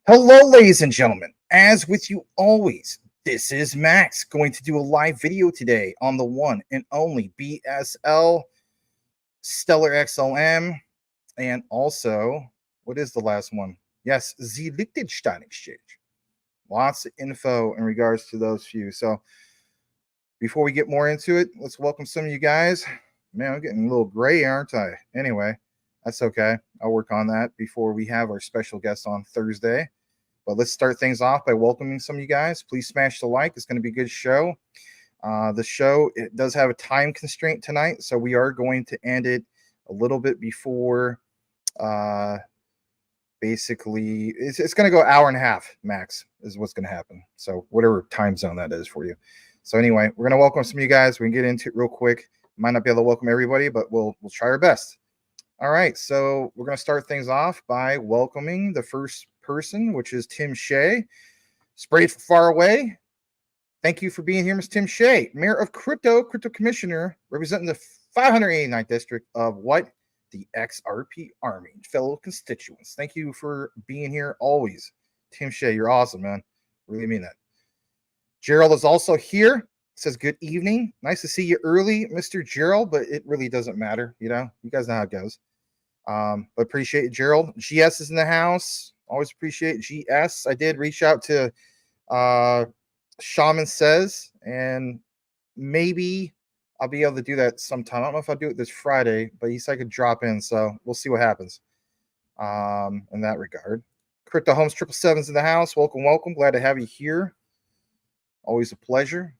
Hello, ladies and gentlemen. As with you always, this is Max going to do a live video today on the one and only BSL Stellar XLM. And also, what is the last one? Yes, the Liechtenstein Exchange. Lots of info in regards to those few. So, before we get more into it, let's welcome some of you guys. Man, I'm getting a little gray, aren't I? Anyway, that's okay. I'll work on that before we have our special guest on Thursday. But let's start things off by welcoming some of you guys. Please smash the like. It's going to be a good show. The show, it does have a time constraint tonight, so we are going to end it a little bit before. Basically, it's going to go hour and a half max is what's going to happen. So whatever time zone that is for you. So anyway, we're going to welcome some of you guys. We can get into it real quick. Might not be able to welcome everybody, but we'll try our best. All right, so we're going to start things off by welcoming the first person, which is Tim Shea. Sprayed from far away. Thank you for being here, Ms. Tim Shea, Mayor of Crypto Commissioner, representing the 589th District of what? The XRP Army. Fellow constituents, thank you for being here always. Tim Shea, you're awesome, man. Really mean that. Gerald is also here. Says good evening. Nice to see you early, Mr. Gerald, but it really doesn't matter. You guys know how it goes. But appreciate it, Gerald. GS is in the house. Always appreciate GS. I did reach out to Shaman Says, and maybe I'll be able to do that sometime. I don't know if I'll do it this Friday, but he said I could drop in, so we'll see what happens in that regard. Crypto Homes 777's in the house. Welcome. Glad to have you here. Always a pleasure.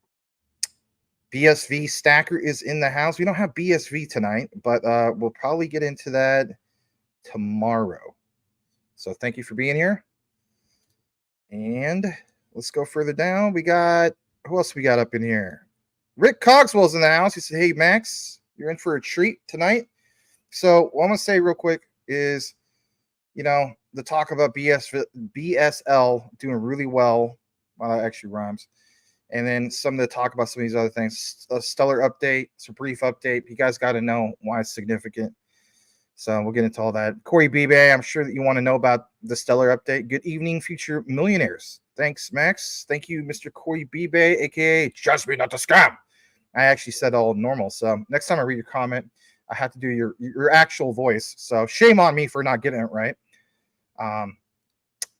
BSV Stacker is in the house. We don't have BSV tonight, but we'll probably get into that tomorrow. So thank you for being here. And let's go further down. We got, who else we got up in here? Rick Cogswell's in the house. He said, hey, Max, you're in for a treat tonight. So what I'm going to say real quick is, the talk about BSL doing really well. Well, that actually rhymes. And then some of the talk about some of these other things. A stellar update, it's a brief update. You guys got to know why it's significant. So we'll get into all that. Corey Bibe, I'm sure that you want to know about the stellar update. Good evening, future millionaires. Thanks, Max. Thank you, Mr. Corey Bibe, a.k.a. JASMY, not the scam. I actually said all normal. So next time I read your comment, I have to do your actual voice. So shame on me for not getting it right.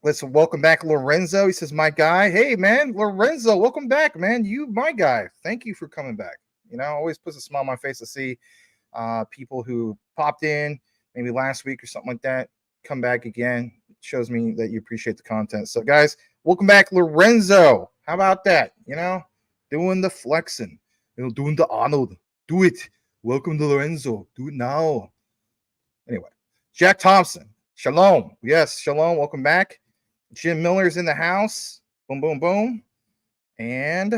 Let's welcome back Lorenzo. He says, my guy. Hey, man, Lorenzo, welcome back, man. You, my guy. Thank you for coming back. Always puts a smile on my face to see people who popped in maybe last week or something like that come back again. It shows me that you appreciate the content. So, guys, welcome back, Lorenzo. How about that? Doing the flexing, doing the Arnold. Do it. Welcome to Lorenzo. Do it now. Anyway, Jack Thompson. Shalom. Yes, shalom. Welcome back. Jim Miller's in the house. Boom, boom, boom. And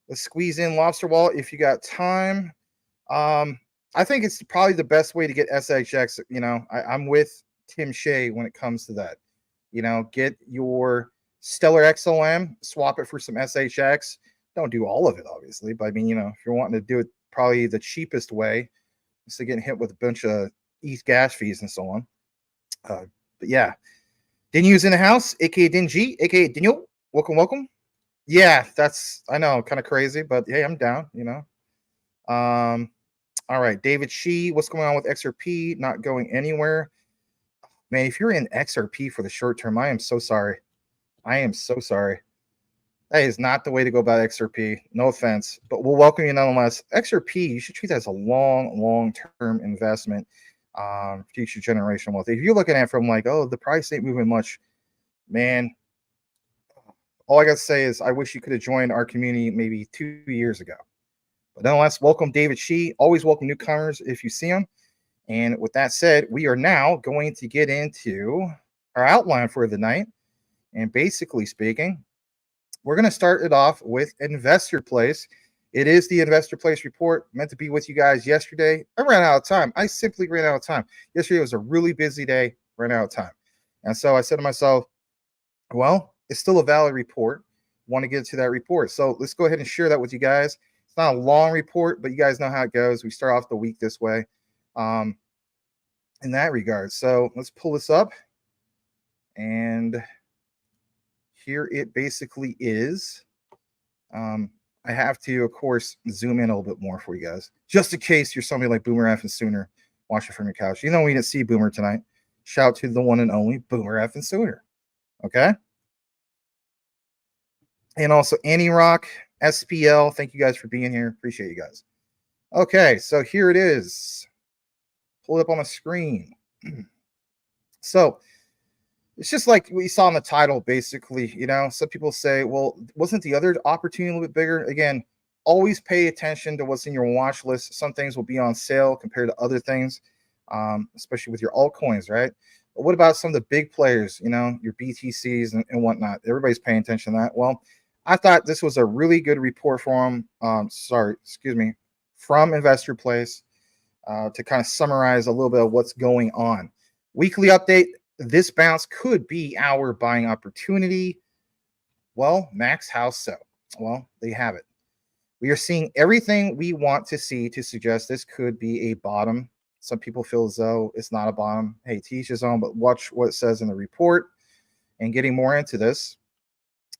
let's squeeze in Lobster Wallet if you got time. I think it's probably the best way to get SHX. I'm with Tim Shea when it comes to that. Get your Stellar XLM, swap it for some SHX. Don't do all of it, obviously. But if you're wanting to do it probably the cheapest way, instead of getting hit with a bunch of ETH gas fees and so on. But yeah. Dinyu's in the house, aka Dingy, aka Dinyo. Welcome. Yeah, that's, I know, kind of crazy, but hey, I'm down, All right, David Shee, what's going on with XRP? Not going anywhere. Man, if you're in XRP for the short term, I am so sorry. That is not the way to go about XRP. No offense, but we'll welcome you nonetheless. XRP, you should treat that as a long-term investment. Future generational wealth. If you're looking at it from like, oh, the price ain't moving much, man, all I got to say is I wish you could have joined our community maybe 2 years ago. But nonetheless, welcome David Shee. Always welcome newcomers if you see them. And with that said, we are now going to get into our outline for the night. And basically speaking, we're going to start it off with Investor Place. It is the Investor Place report, meant to be with you guys yesterday. I ran out of time. I simply ran out of time. Yesterday was a really busy day, ran out of time. And so I said to myself, well, it's still a valid report. Want to get to that report. So let's go ahead and share that with you guys. It's not a long report, but you guys know how it goes. We start off the week this way in that regard. So let's pull this up. And here it basically is. I have to, of course, zoom in a little bit more for you guys, just in case you're somebody like Boomer F and Sooner watching from your couch. You know, we didn't see Boomer tonight. Shout out to the one and only Boomer F and Sooner. Okay. And also Annie Rock, SPL. Thank you guys for being here. Appreciate you guys. Okay, so here it is. Pull it up on the screen. So it's just like we saw in the title, basically. You know, some people say, well, wasn't the other opportunity a little bit bigger? Again, always pay attention to what's in your watch list. Some things will be on sale compared to other things, especially with your altcoins, right? But what about some of the big players, you know, your BTCs and whatnot? Everybody's paying attention to that. Well, I thought this was a really good report from, from Investor Place to kind of summarize a little bit of what's going on. Weekly update. This bounce could be our buying opportunity. Well, Max, how so? Well, there you have it. We are seeing everything we want to see to suggest this could be a bottom. Some people feel as though it's not a bottom. Hey, to each his own, but watch what it says in the report. And getting more into this,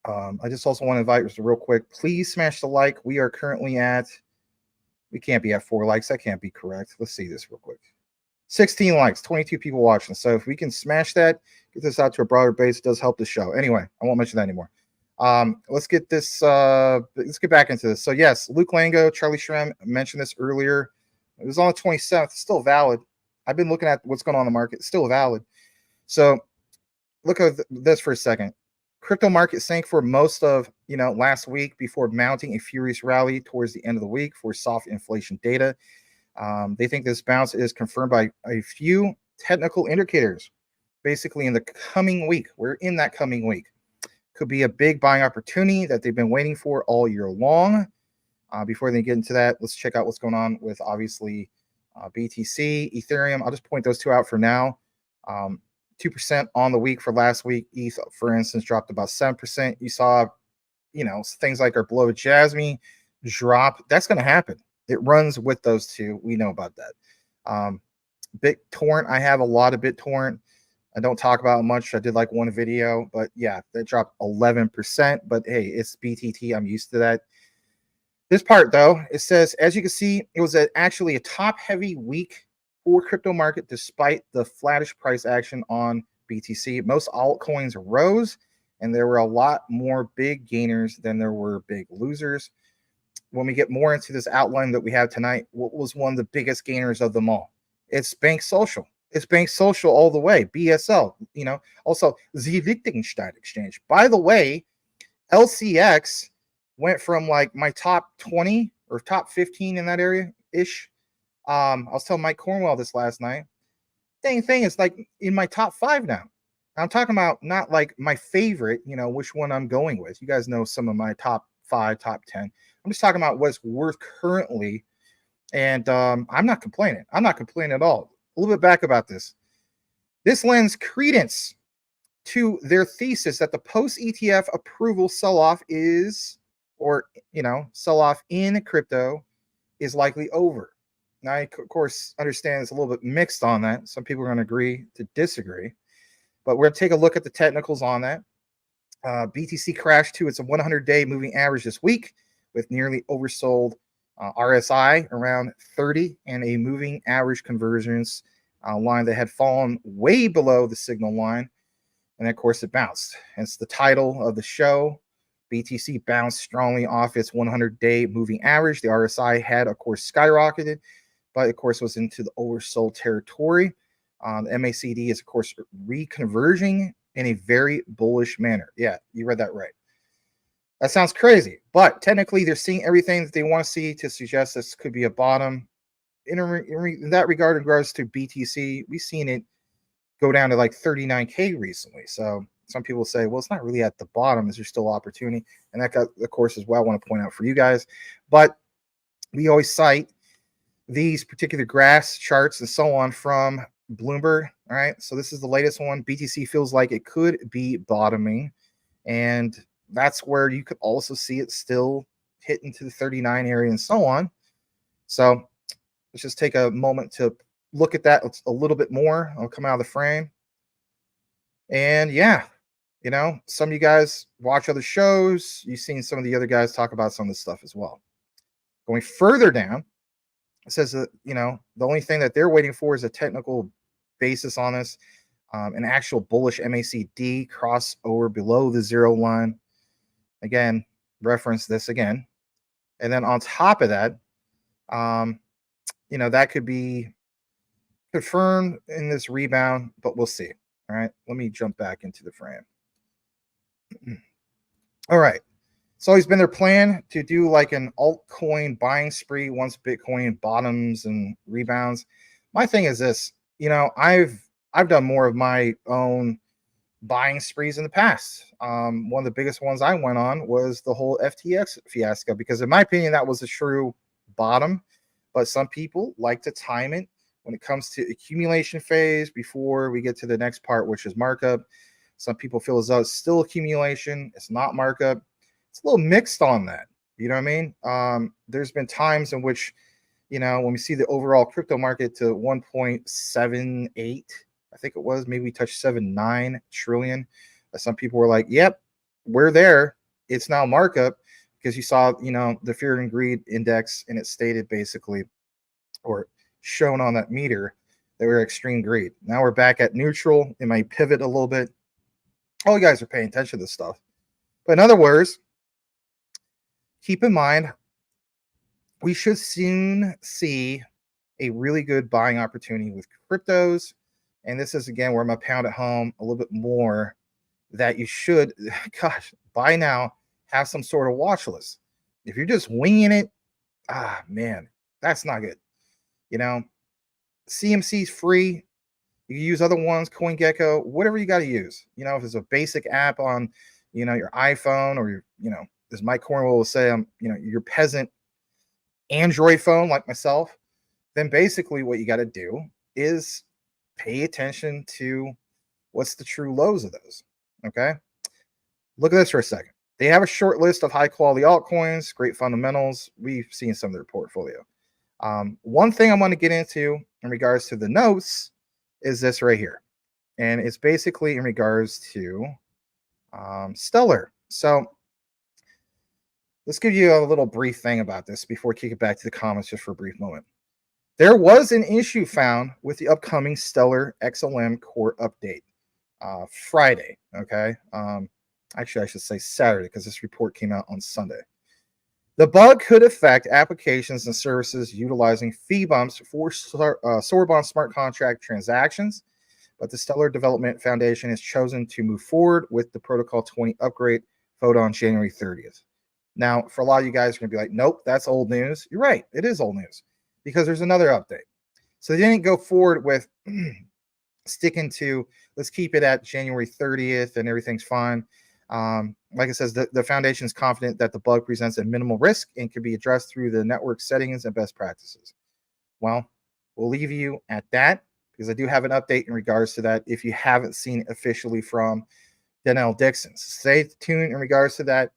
I just also want to invite you real quick. Please smash the like. We are currently at, we can't be at 4 likes. That can't be correct. Let's see this real quick. 16 likes, 22 people watching. So if we can smash that, get this out to a broader base, it does help the show. Anyway, I won't mention that anymore. Let's get this. Let's get back into this. So yes, Luke Lango, Charlie Shrem mentioned this earlier. It was on the 27th. It's still valid. I've been looking at what's going on in the market. It's still valid. So look at this for a second. Crypto market sank for most of last week before mounting a furious rally towards the end of the week for soft inflation data. They think this bounce is confirmed by a few technical indicators. Basically, in the coming week, we're in that coming week. Could be a big buying opportunity that they've been waiting for all year long. Before they get into that, let's check out what's going on with obviously BTC, Ethereum. I'll just point those two out for now. 2% on the week for last week. ETH, for instance, dropped about 7%. You saw, things like our beloved JASMY drop. That's going to happen. It runs with those two. We know about that. BitTorrent, I have a lot of BitTorrent. I don't talk about it much. I did like one video, but yeah, that dropped 11%. But hey, it's BTT. I'm used to that. This part, though, it says, as you can see, it was actually a top-heavy week for crypto market despite the flattish price action on BTC. Most altcoins rose, and there were a lot more big gainers than there were big losers. When we get more into this outline that we have tonight, what was one of the biggest gainers of them all? It's Bank Social. It's Bank Social all the way. BSL, also the Liechtenstein Exchange. By the way, LCX went from like my top 20 or top 15 in that area ish. I was telling Mike Cornwell this last night. Dang thing is like in my top 5 now. I'm talking about not like my favorite, which one I'm going with. You guys know some of my top 5, top 10. I'm just talking about what's worth currently. And I'm not complaining. I'm not complaining at all. A little bit back about this. This lends credence to their thesis that the post ETF approval sell-off is, or sell-off in crypto is likely over. Now, I, of course, understand it's a little bit mixed on that. Some people are going to agree to disagree. But we're going to take a look at the technicals on that. BTC crashed to its 100-day moving average this week with nearly oversold RSI around 30 and a moving average convergence line that had fallen way below the signal line. And of course, it bounced. Hence the title of the show. BTC bounced strongly off its 100-day moving average. The RSI had, of course, skyrocketed, but of course was into the oversold territory. The MACD is, of course, reconverging in a very bullish manner. Yeah, you read that right. That sounds crazy, but technically they're seeing everything that they want to see to suggest this could be a bottom. In that regard, in regards to BTC, we've seen it go down to like 39K recently. So some people say, well, it's not really at the bottom. Is there still opportunity? And that, of course, is what I want to point out for you guys. But we always cite these particular graphs, charts, and so on from Bloomberg. All right. So this is the latest one. BTC feels like it could be bottoming. And that's where you could also see it still hit into the 39 area and so on. So let's just take a moment to look at that a little bit more. I'll come out of the frame. And yeah, You know, some of you guys watch other shows. You've seen some of the other guys talk about some of this stuff as well. Going further down, it says that, you know, the only thing that they're waiting for is a technical basis on this, an actual bullish MACD crossover below the zero line. Again, reference this again. And then on top of that, um, you know, that could be confirmed in this rebound, but we'll see. All right, let me jump back into the frame. All right. It's always been their plan to do like an altcoin buying spree once Bitcoin bottoms and rebounds. My thing is this, you know, I've done more of my own buying sprees in the past. One of the biggest ones I went on was the whole FTX fiasco because, in my opinion, that was a true bottom. But some people like to time it when it comes to accumulation phase before we get to the next part, which is markup. Some people feel as though it's still accumulation, it's not markup. It's a little mixed on that. You know what I mean? There's been times in which, you know, when we see the overall crypto market to 1.78, I think it was, maybe we touched 7.9 trillion. Some people were like, yep, we're there. It's now markup because you saw, you know, the fear and greed index, and it stated basically, or shown on that meter, that we're extreme greed. Now we're back at neutral. It might pivot a little bit. All you guys are paying attention to this stuff. But in other words, keep in mind, we should soon see a really good buying opportunity with cryptos. And this is, again, where I'm going to pound at home a little bit more that you should, gosh, buy now, have some sort of watch list. If you're just winging it, man, that's not good. You know, CMC is free. You can use other ones, CoinGecko, whatever you got to use. You know, if it's a basic app on, you know, your iPhone, or your, you know, as Mike Cornwell will say, you know, your peasant Android phone like myself, then basically what you got to do is pay attention to what's the true lows of those. Okay. Look at this for a second. They have a short list of high quality altcoins, great fundamentals. We've seen some of their portfolio. One thing I want to get into in regards to the notes is this right here. And it's basically in regards to Stellar. So let's give you a little brief thing about this before we kick it back to the comments just for a brief moment. There was an issue found with the upcoming Stellar XLM core update Friday. Okay. Actually, I should say Saturday because this report came out on Sunday. The bug could affect applications and services utilizing fee bumps for Sorbonne smart contract transactions, but the Stellar Development Foundation has chosen to move forward with the Protocol 20 upgrade vote on January 30th. Now, for a lot of you guys are going to be like, nope, that's old news. You're right. It is old news because there's another update. So they didn't go forward with sticking to, let's keep it at January 30th and everything's fine. Like it says, the foundation is confident that the bug presents a minimal risk and can be addressed through the network settings and best practices. Well, we'll leave you at that because I do have an update in regards to that if you haven't seen it officially from Danielle Dixon. Stay tuned in regards to that.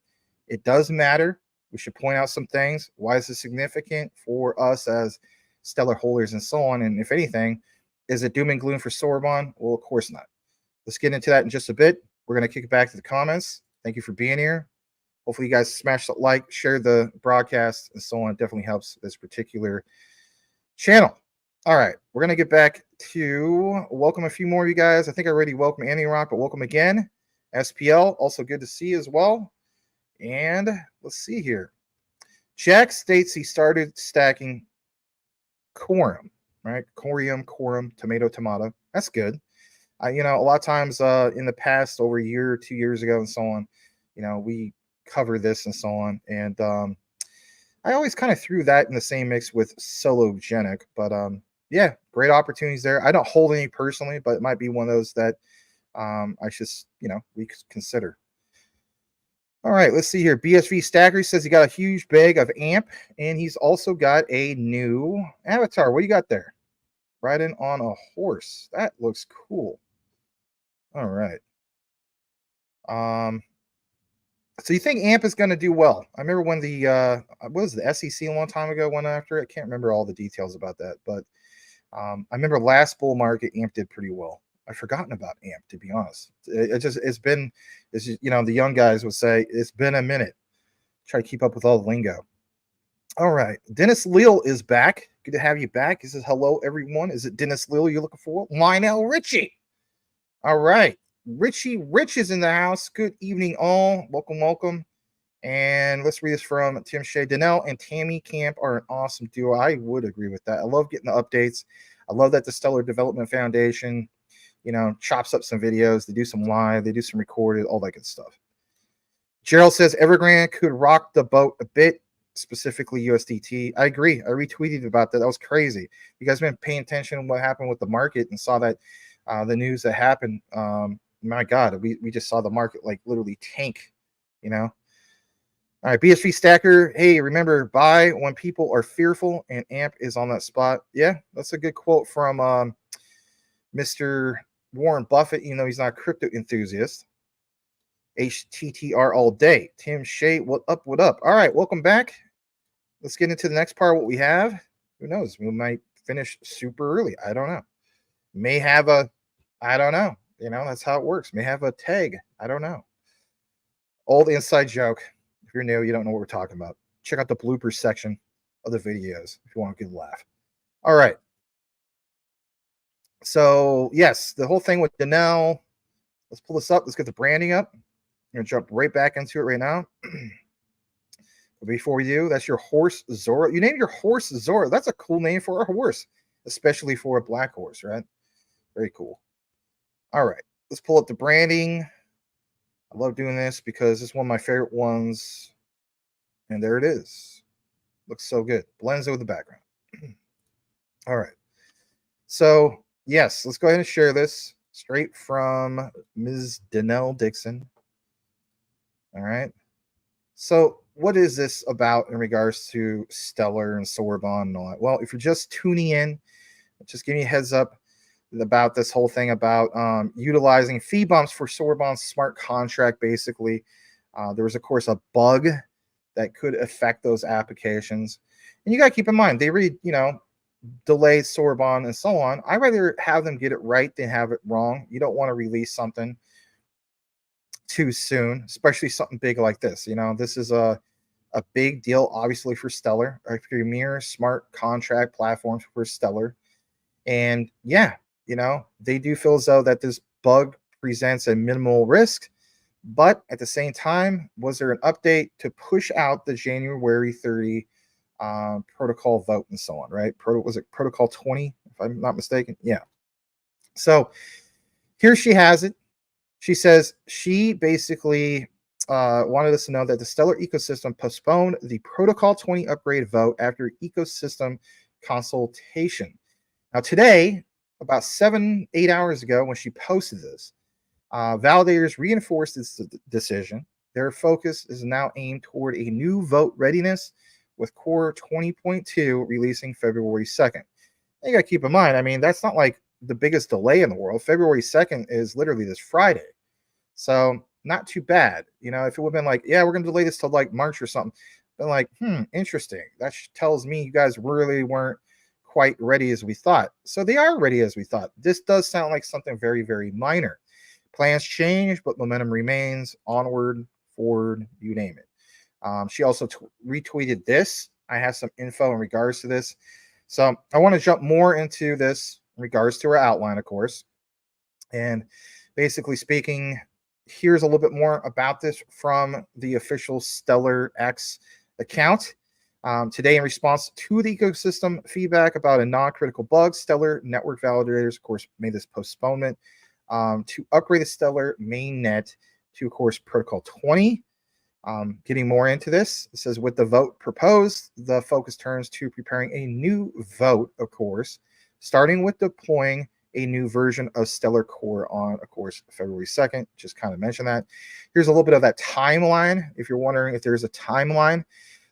It does matter. We should point out some things. Why is it significant for us as Stellar holders and so on? And if anything, is it doom and gloom for Sorbonne? Well, of course not. Let's get into that in just a bit. We're going to kick it back to the comments. Thank you for being here. Hopefully you guys smash the like, share the broadcast, and so on. It definitely helps this particular channel. All right, we're going to get back to welcome a few more of you guys. I think I already welcomed Andy Rock, but welcome again. SPL, also good to see you as well. And let's see here. Jack states he started stacking Quorum, right? Quorum, tomato. That's good. You know, a lot of times in the past, over a year or 2 years ago and so on, you know, we cover this and so on. And I always kind of threw that in the same mix with Sologenic. But yeah, great opportunities there. I don't hold any personally, but it might be one of those that I should, you know, we could consider. All right, let's see here. BSV Stacker says he got a huge bag of AMP, and he's also got a new avatar. What do you got there? Riding on a horse. That looks cool. All right. So you think AMP is going to do well? I remember when the what was the SEC a long time ago went after it. I can't remember all the details about that, but I remember last bull market AMP did pretty well. I've forgotten about AMP, to be honest. The young guys would say it's been a minute. Try to keep up with all the lingo. All right. Dennis Leal is back. Good to have you back. He says, hello, everyone. Is it Dennis Leal you're looking for? Lionel Richie. All right. Richie Rich is in the house. Good evening, all. Welcome, welcome. And let's read this from Tim Shea. Danelle and Tammy Camp are an awesome duo. I would agree with that. I love getting the updates. I love that the Stellar Development Foundation, chops up some videos. They do some live. They do some recorded, all that good stuff. Gerald says Evergrande could rock the boat a bit, specifically USDT. I agree. I retweeted about that. That was crazy. You guys been paying attention to what happened with the market and saw that the news that happened. My God, we just saw the market like literally tank, All right, BSV Stacker. Hey, remember, buy when people are fearful, and AMP is on that spot. Yeah, that's a good quote from Mr. Warren Buffett, even though he's not a crypto enthusiast. HTTR all day. Tim Shea, what up, what up? All right, welcome back. Let's get into the next part of what we have. Who knows? We might finish super early. I don't know. May have I don't know. That's how it works. May have a tag. I don't know. Old inside joke. If you're new, you don't know what we're talking about. Check out the bloopers section of the videos if you want a good laugh. All right. So, yes, the whole thing with Danelle. Let's pull this up. Let's get the branding up. I'm going to jump right back into it right now. But before we do, that's your horse, Zora. You named your horse Zora. That's a cool name for a horse, especially for a black horse, right? Very cool. All right. Let's pull up the branding. I love doing this because it's one of my favorite ones. And there it is. Looks so good. Blends it with the background. All right. So, yes, let's go ahead and share this straight from Ms. Danelle Dixon. All right. So, what is this about in regards to Stellar and Sorbonne and all that? Well, if you're just tuning in, just give me a heads up about this whole thing about utilizing fee bumps for Sorbonne's smart contract. Basically, there was, of course, a bug that could affect those applications. And you got to keep in mind, they really, delayed Sorbonne and so on. I'd rather have them get it right than have it wrong. You don't want to release something too soon, especially something big like this. This is a big deal, obviously, for Stellar, a premier smart contract platform for Stellar. And yeah, they do feel as though that this bug presents a minimal risk. But at the same time, was there an update to push out the January 30 protocol vote and so on, right? Was it protocol 20, if I'm not mistaken? Yeah. So here she has it. She says she basically wanted us to know that the Stellar ecosystem postponed the protocol 20 upgrade vote after ecosystem consultation. Now today, about 7-8 hours ago, when she posted this, validators reinforced this decision. Their focus is now aimed toward a new vote readiness with Core 20.2 releasing February 2nd. You got to keep in mind, that's not like the biggest delay in the world. February 2nd is literally this Friday. So not too bad. If it would have been like, yeah, we're going to delay this till like March or something, been like, interesting. That tells me you guys really weren't quite ready as we thought. So they are ready as we thought. This does sound like something very, very minor. Plans change, but momentum remains. Onward, forward, you name it. She also retweeted this. I have some info in regards to this. So I want to jump more into this in regards to her outline, of course. And basically speaking, here's a little bit more about this from the official Stellar X account. Today, in response to the ecosystem feedback about a non-critical bug, Stellar network validators, of course, made this postponement to upgrade the Stellar mainnet to, of course, Protocol 20. Getting more into this, it says with the vote proposed, the focus turns to preparing a new vote, of course, starting with deploying a new version of Stellar Core on, of course, February 2nd. Just kind of mention that. Here's a little bit of that timeline, if you're wondering if there's a timeline.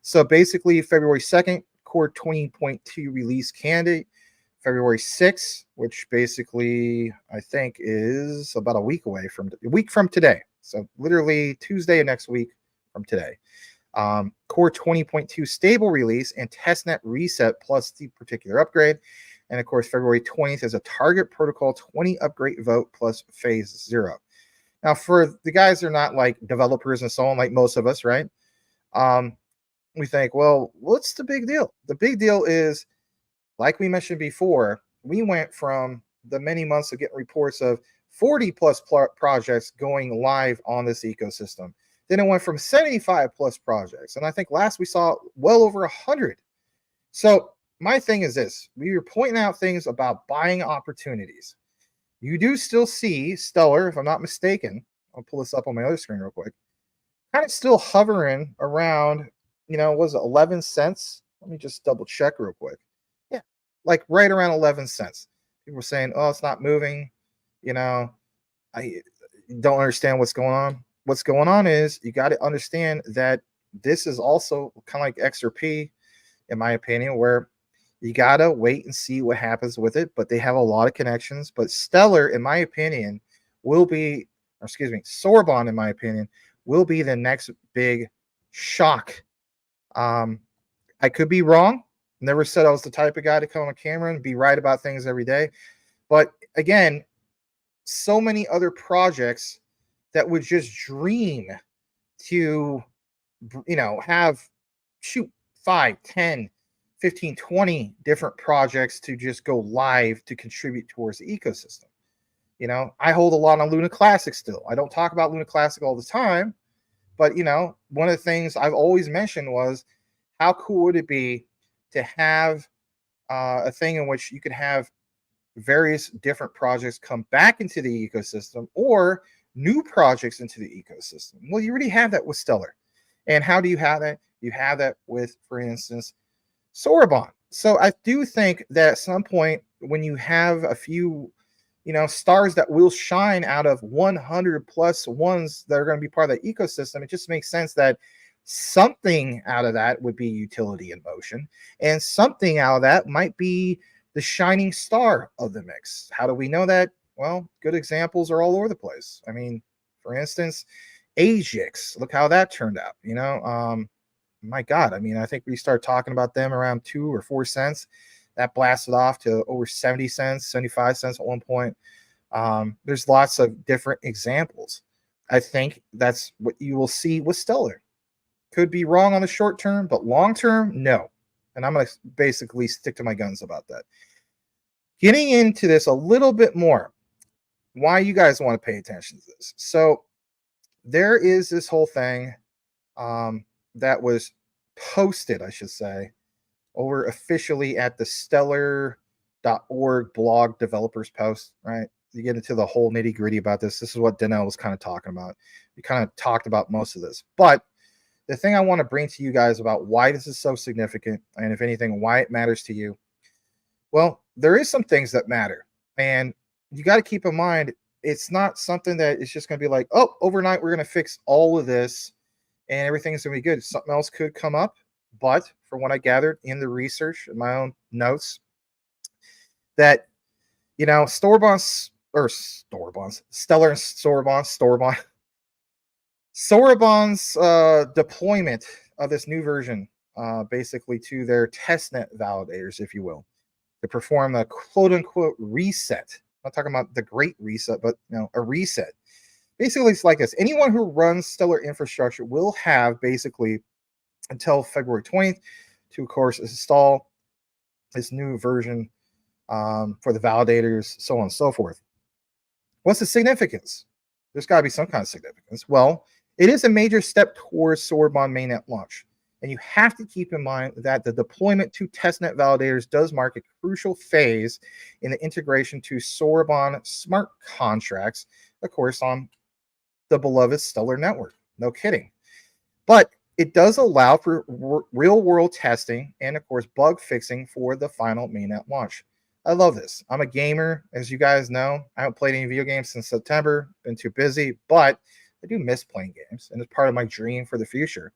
So basically, February 2nd, Core 20.2 release candidate. February 6th, which basically I think is about a week from today. So literally Tuesday of next week from today. Core 20.2 stable release and testnet reset plus the particular upgrade. And of course, February 20th is a target protocol 20 upgrade vote plus phase 0. Now, for the guys that are not like developers and so on, like most of us, right? Um, we think, well, what's the big deal? The big deal is, like we mentioned before, we went from the many months of getting reports of 40 plus projects going live on this ecosystem. Then it went from 75 plus projects. And I think last we saw well over 100. So my thing is this: we were pointing out things about buying opportunities. You do still see Stellar, if I'm not mistaken. I'll pull this up on my other screen real quick. Kind of still hovering around, was it 11 cents? Let me just double check real quick. Yeah, like right around 11 cents. People were saying, oh, it's not moving. You know, I don't understand what's going on. What's going on is you got to understand that this is also kind of like XRP, in my opinion, where you got to wait and see what happens with it. But they have a lot of connections. But Stellar, in my opinion, will be, or excuse me, Sorbonne, in my opinion, will be the next big shock. I could be wrong. Never said I was the type of guy to come on camera and be right about things every day. But again, so many other projects that would just dream to, have shoot 5, 10, 15, 20 different projects to just go live to contribute towards the ecosystem. I hold a lot on Luna Classic still. I don't talk about Luna Classic all the time, but one of the things I've always mentioned was how cool would it be to have a thing in which you could have various different projects come back into the ecosystem or new projects into the ecosystem. Well, you already have that with Stellar. And how do you have that? You have that with, for instance, Sorbonne. So I do think that at some point when you have a few, stars that will shine out of 100 plus ones that are going to be part of the ecosystem, it just makes sense that something out of that would be utility in motion, and something out of that might be the shining star of the mix. How do we know that? Well, good examples are all over the place. I mean, for instance, Ajax, look how that turned out. My God, I mean, I think we started talking about them around 2 or 4 cents. That blasted off to over 70 cents, 75 cents at one point. There's lots of different examples. I think that's what you will see with Stellar. Could be wrong on the short term, but long term, no. And I'm going to basically stick to my guns about that. Getting into this a little bit more, why you guys want to pay attention to this. So there is this whole thing that was posted, I should say, over officially at the stellar.org blog developers post, right? You get into the whole nitty gritty about this. This is what Danielle was kind of talking about. We kind of talked about most of this. But the thing I want to bring to you guys about why this is so significant, and if anything, why it matters to you, well, there is some things that matter. And you got to keep in mind, it's not something that is just going to be like, oh, overnight, we're going to fix all of this and everything's going to be good. Something else could come up. But from what I gathered in the research in my own notes, that, Stellar and Sorbonne's deployment of this new version, basically to their testnet validators, if you will, to perform a quote unquote reset. I'm not talking about the great reset, but a reset. Basically, it's like this: anyone who runs Stellar infrastructure will have basically until February 20th to, of course, install this new version for the validators, so on and so forth. What's the significance? There's got to be some kind of significance. Well, it is a major step towards Sorbonne mainnet launch. And you have to keep in mind that the deployment to testnet validators does mark a crucial phase in the integration to Sorbonne smart contracts, of course, on the beloved Stellar network. No kidding. But it does allow for real-world testing and, of course, bug fixing for the final mainnet launch. I love this. I'm a gamer, as you guys know. I haven't played any video games since September. Been too busy, but I do miss playing games, and it's part of my dream for the future.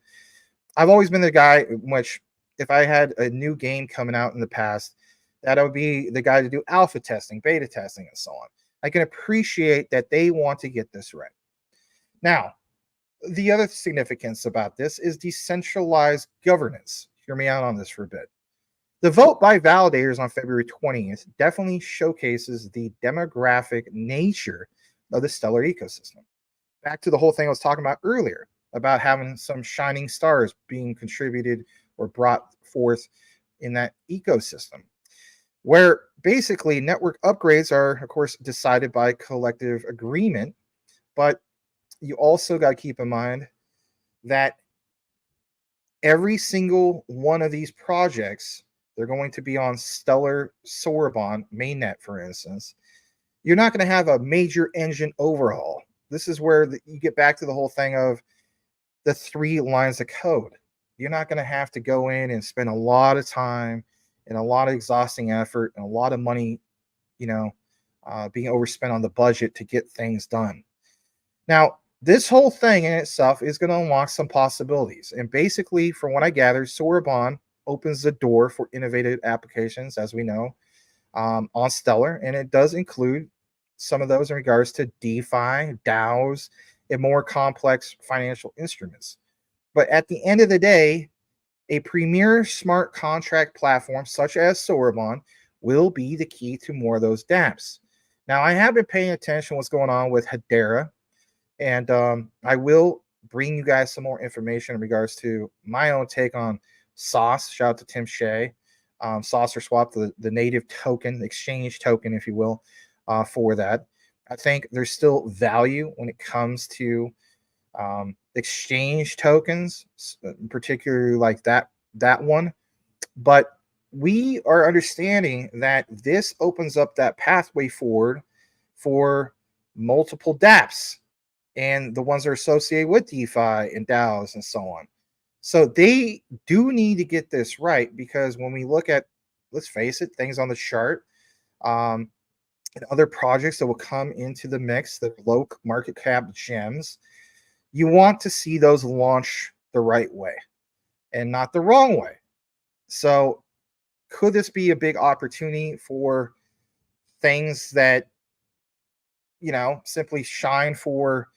I've always been the guy in which, if I had a new game coming out in the past, that I would be the guy to do alpha testing, beta testing, and so on. I can appreciate that they want to get this right. Now, the other significance about this is decentralized governance. Hear me out on this for a bit. The vote by validators on February 20th definitely showcases the demographic nature of the stellar ecosystem. Back to the whole thing I was talking about earlier about having some shining stars being contributed or brought forth in that ecosystem, where basically network upgrades are, of course, decided by collective agreement. But you also got to keep in mind that every single one of these projects, they're going to be on Stellar Sorbonne mainnet, for instance. You're not going to have a major engine overhaul. This is where you get back to the whole thing of the 3 lines of code. You're not going to have to go in and spend a lot of time and a lot of exhausting effort and a lot of money, you know, being overspent on the budget to get things done. Now, this whole thing in itself is going to unlock some possibilities. And basically, from what I gather, Sorbonne opens the door for innovative applications, as we know, on Stellar. And it does include some of those in regards to DeFi, DAOs, and more complex financial instruments. But at the end of the day, a premier smart contract platform such as Sorbonne will be the key to more of those dApps. Now, I have been paying attention to what's going on with Hedera, and I will bring you guys some more information in regards to my own take on Sauce. Shout out to Tim Shea. Saucer Swap, the native token, exchange token, if you will, for that. I think there's still value when it comes to exchange tokens, particularly like that one. But we are understanding that this opens up that pathway forward for multiple dApps and the ones that are associated with DeFi and DAOs and so on. So they do need to get this right, because when we look at, let's face it, things on the chart, and other projects that will come into the mix, the low market cap gems, you want to see those launch the right way and not the wrong way. So could this be a big opportunity for things that, simply shine for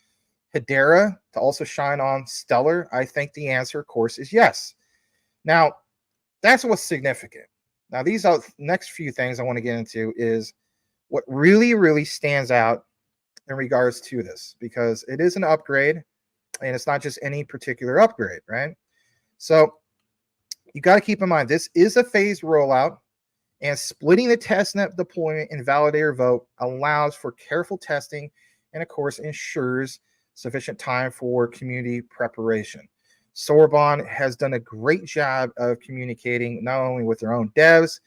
Hedera to also shine on Stellar? I think the answer, of course, is yes. Now, that's what's significant. Now, these are next few things I want to get into is what really, really stands out in regards to this, because it is an upgrade and it's not just any particular upgrade, right? So you got to keep in mind, this is a phased rollout, and splitting the testnet deployment and validator vote allows for careful testing and, of course, ensures sufficient time for community preparation. Sorbonne has done a great job of communicating not only with their own devs,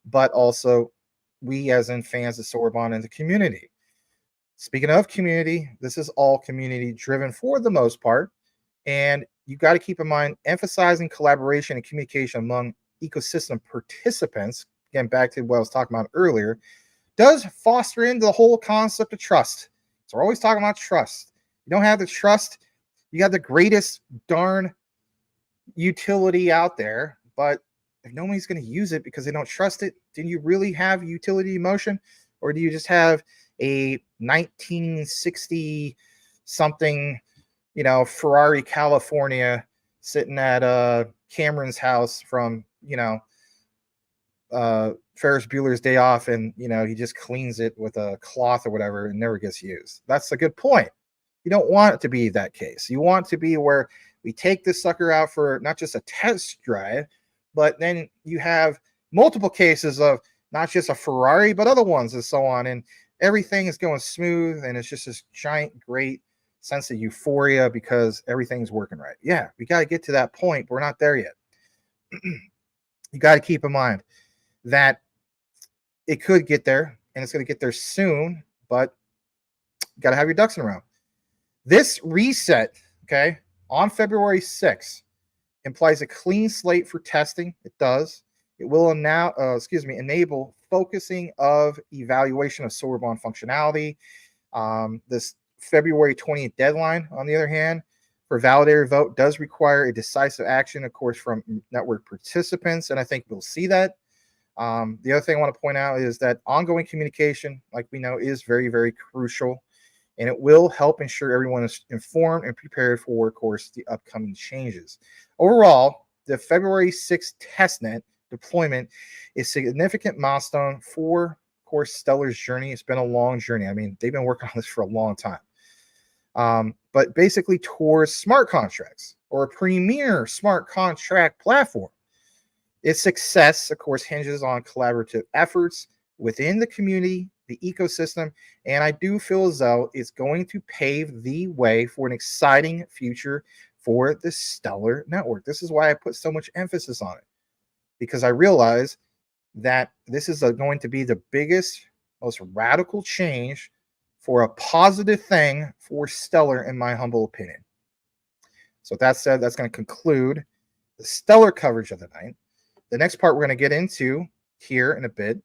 but also we as in fans of Sorbonne and the community. Speaking of community, this is all community driven for the most part. And you got to keep in mind, emphasizing collaboration and communication among ecosystem participants, again, back to what I was talking about earlier, does foster into the whole concept of trust. So we're always talking about trust. You don't have the trust, you got the greatest darn utility out there, but if nobody's going to use it because they don't trust it, do you really have utility motion? Or do you just have a 1960 something, Ferrari California sitting at Cameron's house from, Ferris Bueller's Day Off, and he just cleans it with a cloth or whatever and never gets used? That's a good point. You don't want it to be that case. You want to be where we take this sucker out for not just a test drive, but then you have multiple cases of not just a Ferrari, but other ones and so on. And everything is going smooth, and it's just this giant, great sense of euphoria because everything's working right. Yeah, we got to get to that point, but we're not there yet. You got to keep in mind that it could get there, and it's going to get there soon, but you got to have your ducks in a row. This reset, okay, on February 6th implies a clean slate for testing. It does. It will now, enable focusing of evaluation of Sorbonne functionality. This February 20th deadline, on the other hand, for validator vote does require a decisive action, of course, from network participants, and I think we'll see that. The other thing I want to point out is that ongoing communication, like we know, is very, very crucial, and it will help ensure everyone is informed and prepared for, of course, the upcoming changes. Overall, the February 6th testnet deployment is a significant milestone for, of course, Stellar's journey. It's been a long journey. I mean, they've been working on this for a long time. But basically towards smart contracts or a premier smart contract platform. Its success, of course, hinges on collaborative efforts within the community, the ecosystem, and I do feel as though it's going to pave the way for an exciting future for the Stellar network. This is why I put so much emphasis on it, because I realize that this is going to be the biggest, most radical change for a positive thing for Stellar, in my humble opinion. So, with that said, that's going to conclude the Stellar coverage of the night. The next part we're going to get into here in a bit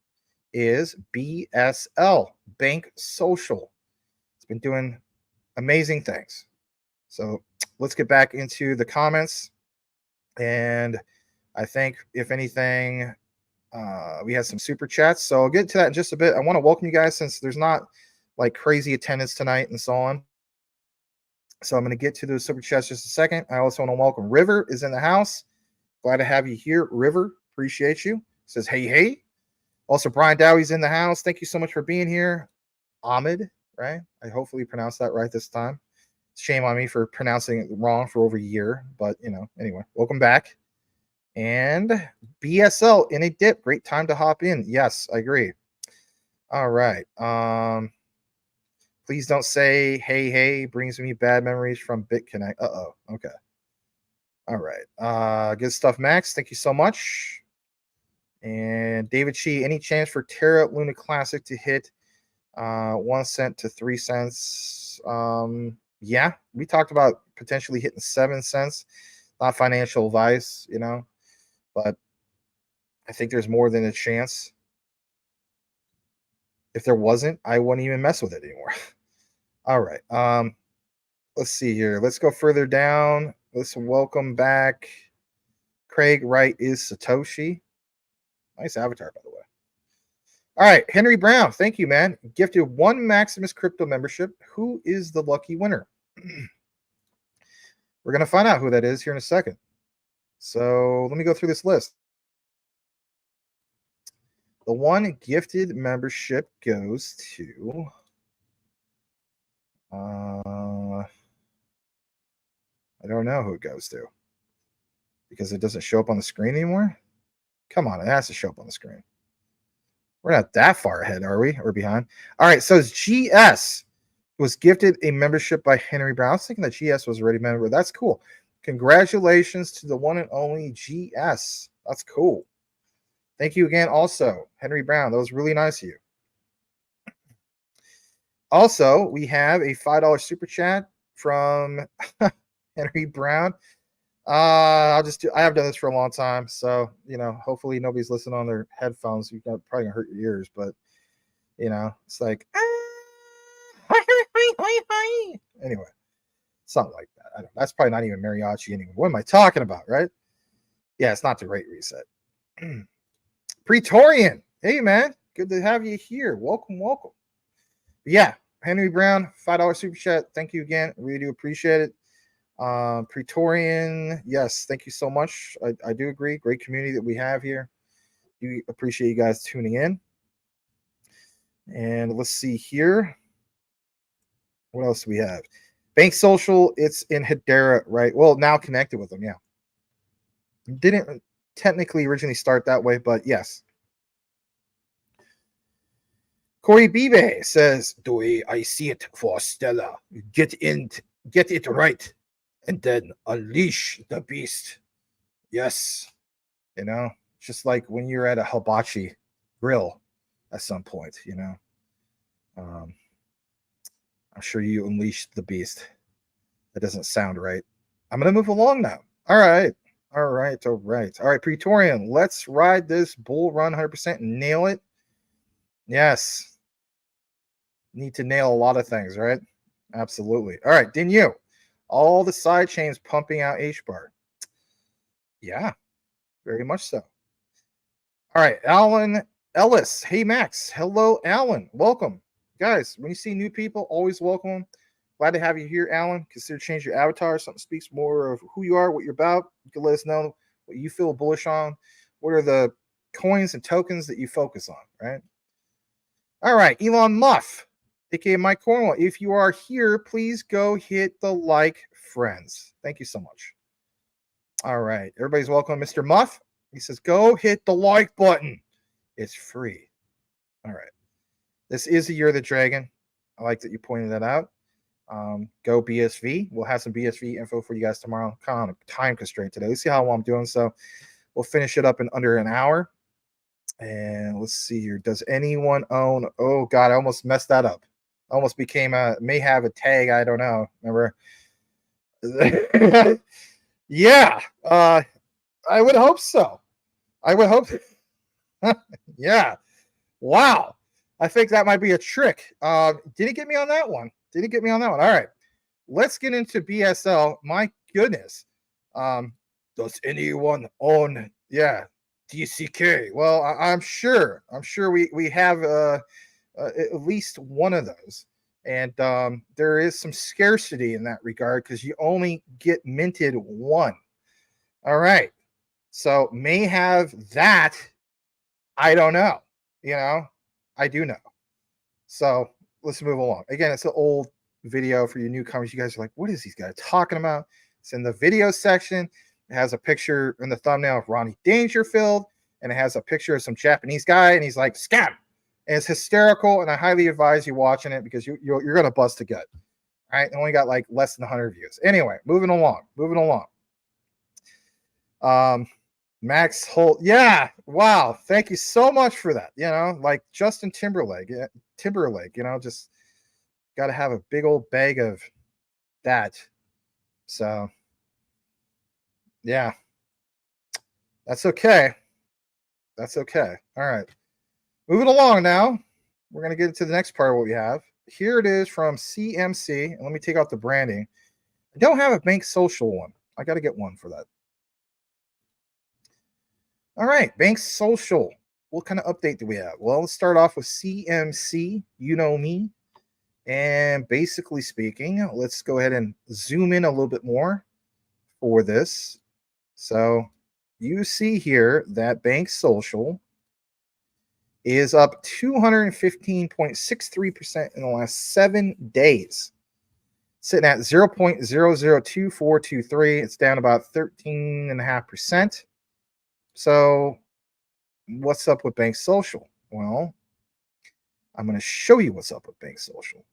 is BSL, Bank Social. It's been doing amazing things. So let's get back into the comments. And I think, if anything, we had some super chats. So I'll get to that in just a bit. I want to welcome you guys, since there's not like crazy attendance tonight and so on. So I'm going to get to those super chats just a second. I also want to welcome River is in the house. Glad to have you here, River. Appreciate you. Says, hey, hey. Also, Brian Dowie's in the house. Thank you so much for being here. Ahmed, right? I hopefully pronounced that right this time. Shame on me for pronouncing it wrong for over a year. But, anyway, welcome back. And BSL in a dip. Great time to hop in. Yes, I agree. All right. Please don't say, hey, hey. Brings me bad memories from BitConnect. Uh-oh. Okay. All right. Good stuff, Max. Thank you so much. And David Chi, any chance for Terra Luna Classic to hit 1 cent to 3 cents? Yeah, we talked about potentially hitting 7 cents. Not financial advice, but I think there's more than a chance. If there wasn't, I wouldn't even mess with it anymore. All right. Let's see here. Let's go further down. Let's welcome back Craig Wright is Satoshi. Nice avatar, by the way. All right, Henry Brown, thank you, man. Gifted 1 Maximus Crypto membership. Who is the lucky winner? We're going to find out who that is here in a second. So let me go through this list. The 1 gifted membership goes to... I don't know who it goes to, because it doesn't show up on the screen anymore. Come on, it has to show up on the screen. We're not that far ahead, are we? Or behind? All right, so it's GS was gifted a membership by Henry Brown. I was thinking that GS was already a member. That's cool. Congratulations to the one and only GS. That's cool. Thank you again also, Henry Brown. That was really nice of you. Also, we have a $5 super chat from Henry Brown. I have done this for a long time, so hopefully nobody's listening on their headphones. You're probably gonna hurt your ears, but it's like anyway, something like that. I don't. That's probably not even mariachi anymore. What am I talking about, right? Yeah, it's not the Great Reset. Praetorian, hey man, good to have you here. Welcome. Yeah, Henry Brown, $5 super chat. Thank you again. Really do appreciate it. Praetorian, yes, thank you so much. I do agree. Great community that we have here. We appreciate you guys tuning in. And let's see here. What else do we have? Bank Social, it's in Hedera, right? Well, now connected with them, yeah. Didn't technically originally start that way, but yes. Corey Bibe says, the way I see it for Stella, get it right, and then unleash the beast. Yes. Just like when you're at a hibachi grill at some point, I'm sure you unleashed the beast. That doesn't sound right. I'm going to move along now. All right. Praetorian, let's ride this bull run 100% and nail it. Yes. Need to nail a lot of things, right? Absolutely. All right, didn't you? All the side chains pumping out H-bar. Yeah, very much so. All right, Alan Ellis. Hey, Max. Hello, Alan. Welcome. Guys, when you see new people, always welcome. Glad to have you here, Alan. Consider changing your avatar. Something speaks more of who you are, what you're about. You can let us know what you feel bullish on, What are the coins and tokens that you focus on, right? All right, Elon Muff, aka Mike Cornwall. If you are here, please go hit the like, friends. Thank you so much. All right, everybody's welcome, Mr. Muff. He says, go hit the like button. It's free. All right. This is the year of the dragon. I like that you pointed that out. Go BSV. We'll have some BSV info for you guys tomorrow. Kind of on a time constraint today. Let's see how I'm doing. So we'll finish it up in under an hour. And let's see here. Does anyone own? Oh God, I almost messed that up. Almost became may have a tag. I don't know. Remember? Yeah. I would hope so. I would hope. Yeah. Wow. I think that might be a trick. Did it get me on that one? Did it get me on that one? All right. Let's get into BSL. My goodness. Does anyone own? Yeah. DCK. Well, I'm sure. I'm sure we have at least one of those, and there is some scarcity in that regard because you only get minted one. All right, so may have that. I don't know. You know, I do know. So let's move along. Again, it's an old video for you newcomers. You guys are like, what is these guys talking about? It's in the video section. It has a picture in the thumbnail of Ronnie Dangerfield, and it has a picture of some Japanese guy, and he's like, scam. And it's hysterical, and I highly advise you watching it because you're going to bust a gut. All right, it only got like less than 100 views. Anyway, moving along. Max Holt, yeah, wow, thank you so much for that. You know, like Justin Timberlake, you know, just got to have a big old bag of that. So, yeah, that's okay. That's okay. All right, moving along now. We're going to get into the next part of what we have. Here it is from CMC. And let me take out the branding. I don't have a Bank Social one. I got to get one for that. All right, Bank Social. What kind of update do we have? Well, let's start off with CMC. You know me. And basically speaking, let's go ahead and zoom in a little bit more for this. So you see here that Bank Social is up 215.63% in the last 7 days. Sitting at 0.002423. It's down about 13.5%. So what's up with Bank Social? Well, I'm going to show you what's up with Bank Social.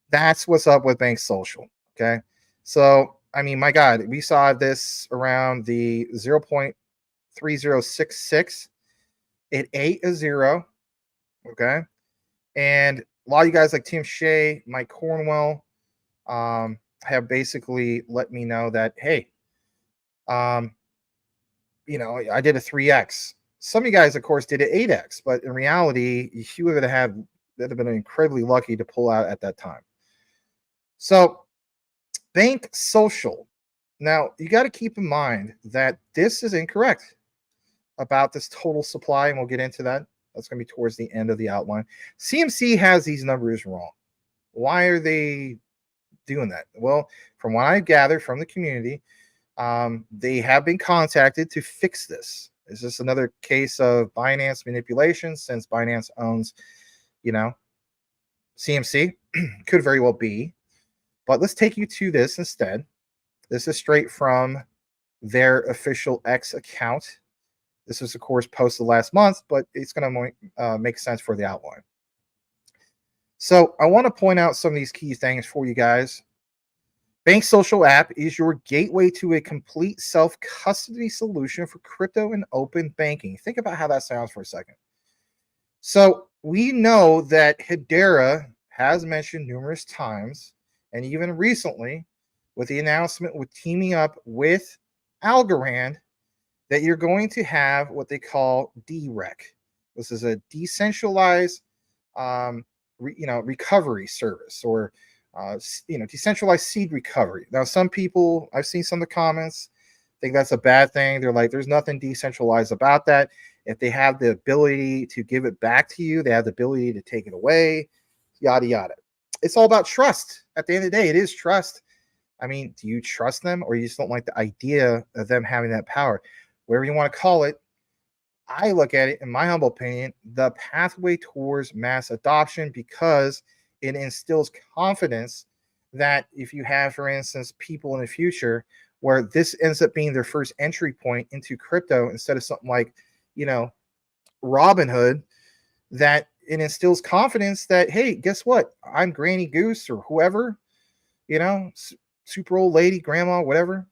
That's what's up with Bank Social. Okay. So, I mean, my God, we saw this around the 0.3066. It ate a zero. Okay. And a lot of you guys like Tim Shea, Mike Cornwell, have basically let me know that, hey, you know, I did a 3x. Some of you guys, of course, did an 8x, but in reality, you would have been incredibly lucky to pull out at that time. So, Bank Social. Now, you got to keep in mind that this is incorrect about this total supply, and we'll get into that. That's going to be towards the end of the outline. CMC has these numbers wrong. Why are they doing that? Well, from what I gathered from the community, they have been contacted to fix this. Is this another case of Binance manipulation since Binance owns, you know, CMC? Could very well be. But let's take you to this instead. This is straight from their official X account. This was, of course, posted last month, but it's going to make sense for the outline. So I want to point out some of these key things for you guys. Bank Social app is your gateway to a complete self-custody solution for crypto and open banking. Think about how that sounds for a second. So we know that Hedera has mentioned numerous times, and even recently with the announcement with teaming up with Algorand, that you're going to have what they call DREC. This is a decentralized recovery service, or decentralized seed recovery. Now, some people, I've seen some of the comments, think that's a bad thing. They're like, there's nothing decentralized about that. If they have the ability to give it back to you, they have the ability to take it away, yada, yada. It's all about trust. At the end of the day, it is trust. I mean, do you trust them, or you just don't like the idea of them having that power? Whatever you want to call it, I look at it, in my humble opinion, the pathway towards mass adoption, because it instills confidence that if you have, for instance, people in the future where this ends up being their first entry point into crypto instead of something like, you know, Robinhood, that it instills confidence that, hey, guess what? I'm Granny Goose or whoever, you know, super old lady, grandma, whatever.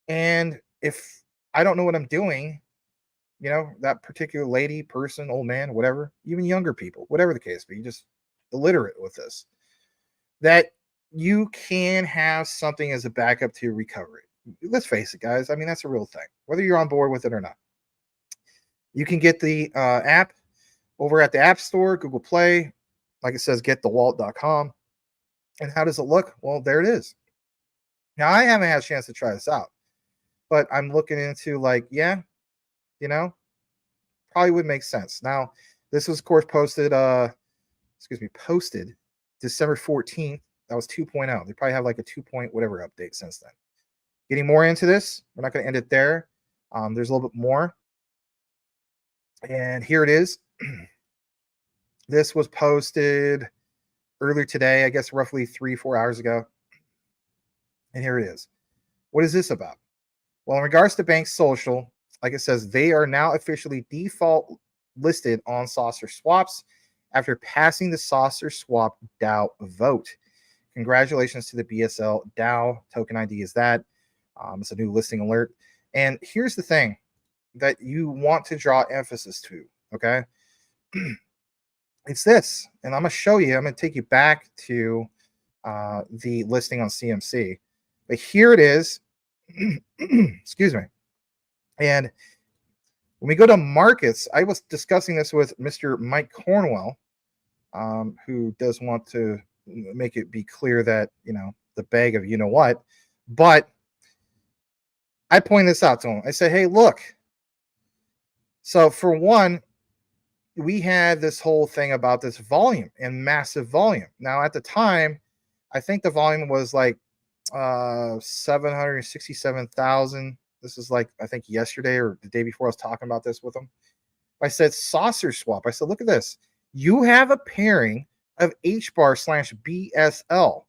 And if I don't know what I'm doing, you know, that particular lady, person, old man, whatever, even younger people, whatever the case be, just illiterate with this, that you can have something as a backup to recovery. Let's face it, guys. I mean, that's a real thing, whether you're on board with it or not. You can get the app over at the App Store, Google Play. Like it says, getthewallet.com. And how does it look? Well, there it is. Now, I haven't had a chance to try this out, but I'm looking into, like, yeah, you know, probably would make sense. Now, this was, of course, posted December 14th. That was 2.0. They probably have like a 2 point whatever update since then. Getting more into this, we're not going to end it there. There's a little bit more. And here it is. This was posted earlier today, I guess roughly 3-4 hours ago. And here it is. What is this about? Well, in regards to Bank Social, like it says, they are now officially default listed on Saucer Swaps after passing the Saucer Swap DAO vote. Congratulations to the BSL DAO. Token ID is that. It's a new listing alert. And here's the thing that you want to draw emphasis to, okay? It's this. And I'm going to show you. I'm going to take you back to the listing on CMC. But here it is. Excuse me. And when we go to markets, I was discussing this with Mr. Mike Cornwell, who does want to make it be clear that, you know, the bag of you know what. But I point this out to him. I said, hey, look. So for one, we had this whole thing about this volume and massive volume. Now, at the time, I think the volume was like 767,000. This is like, I think yesterday or the day before I was talking about this with him. I said, Saucer Swap. I said, look at this. You have a pairing of HBAR/BSL.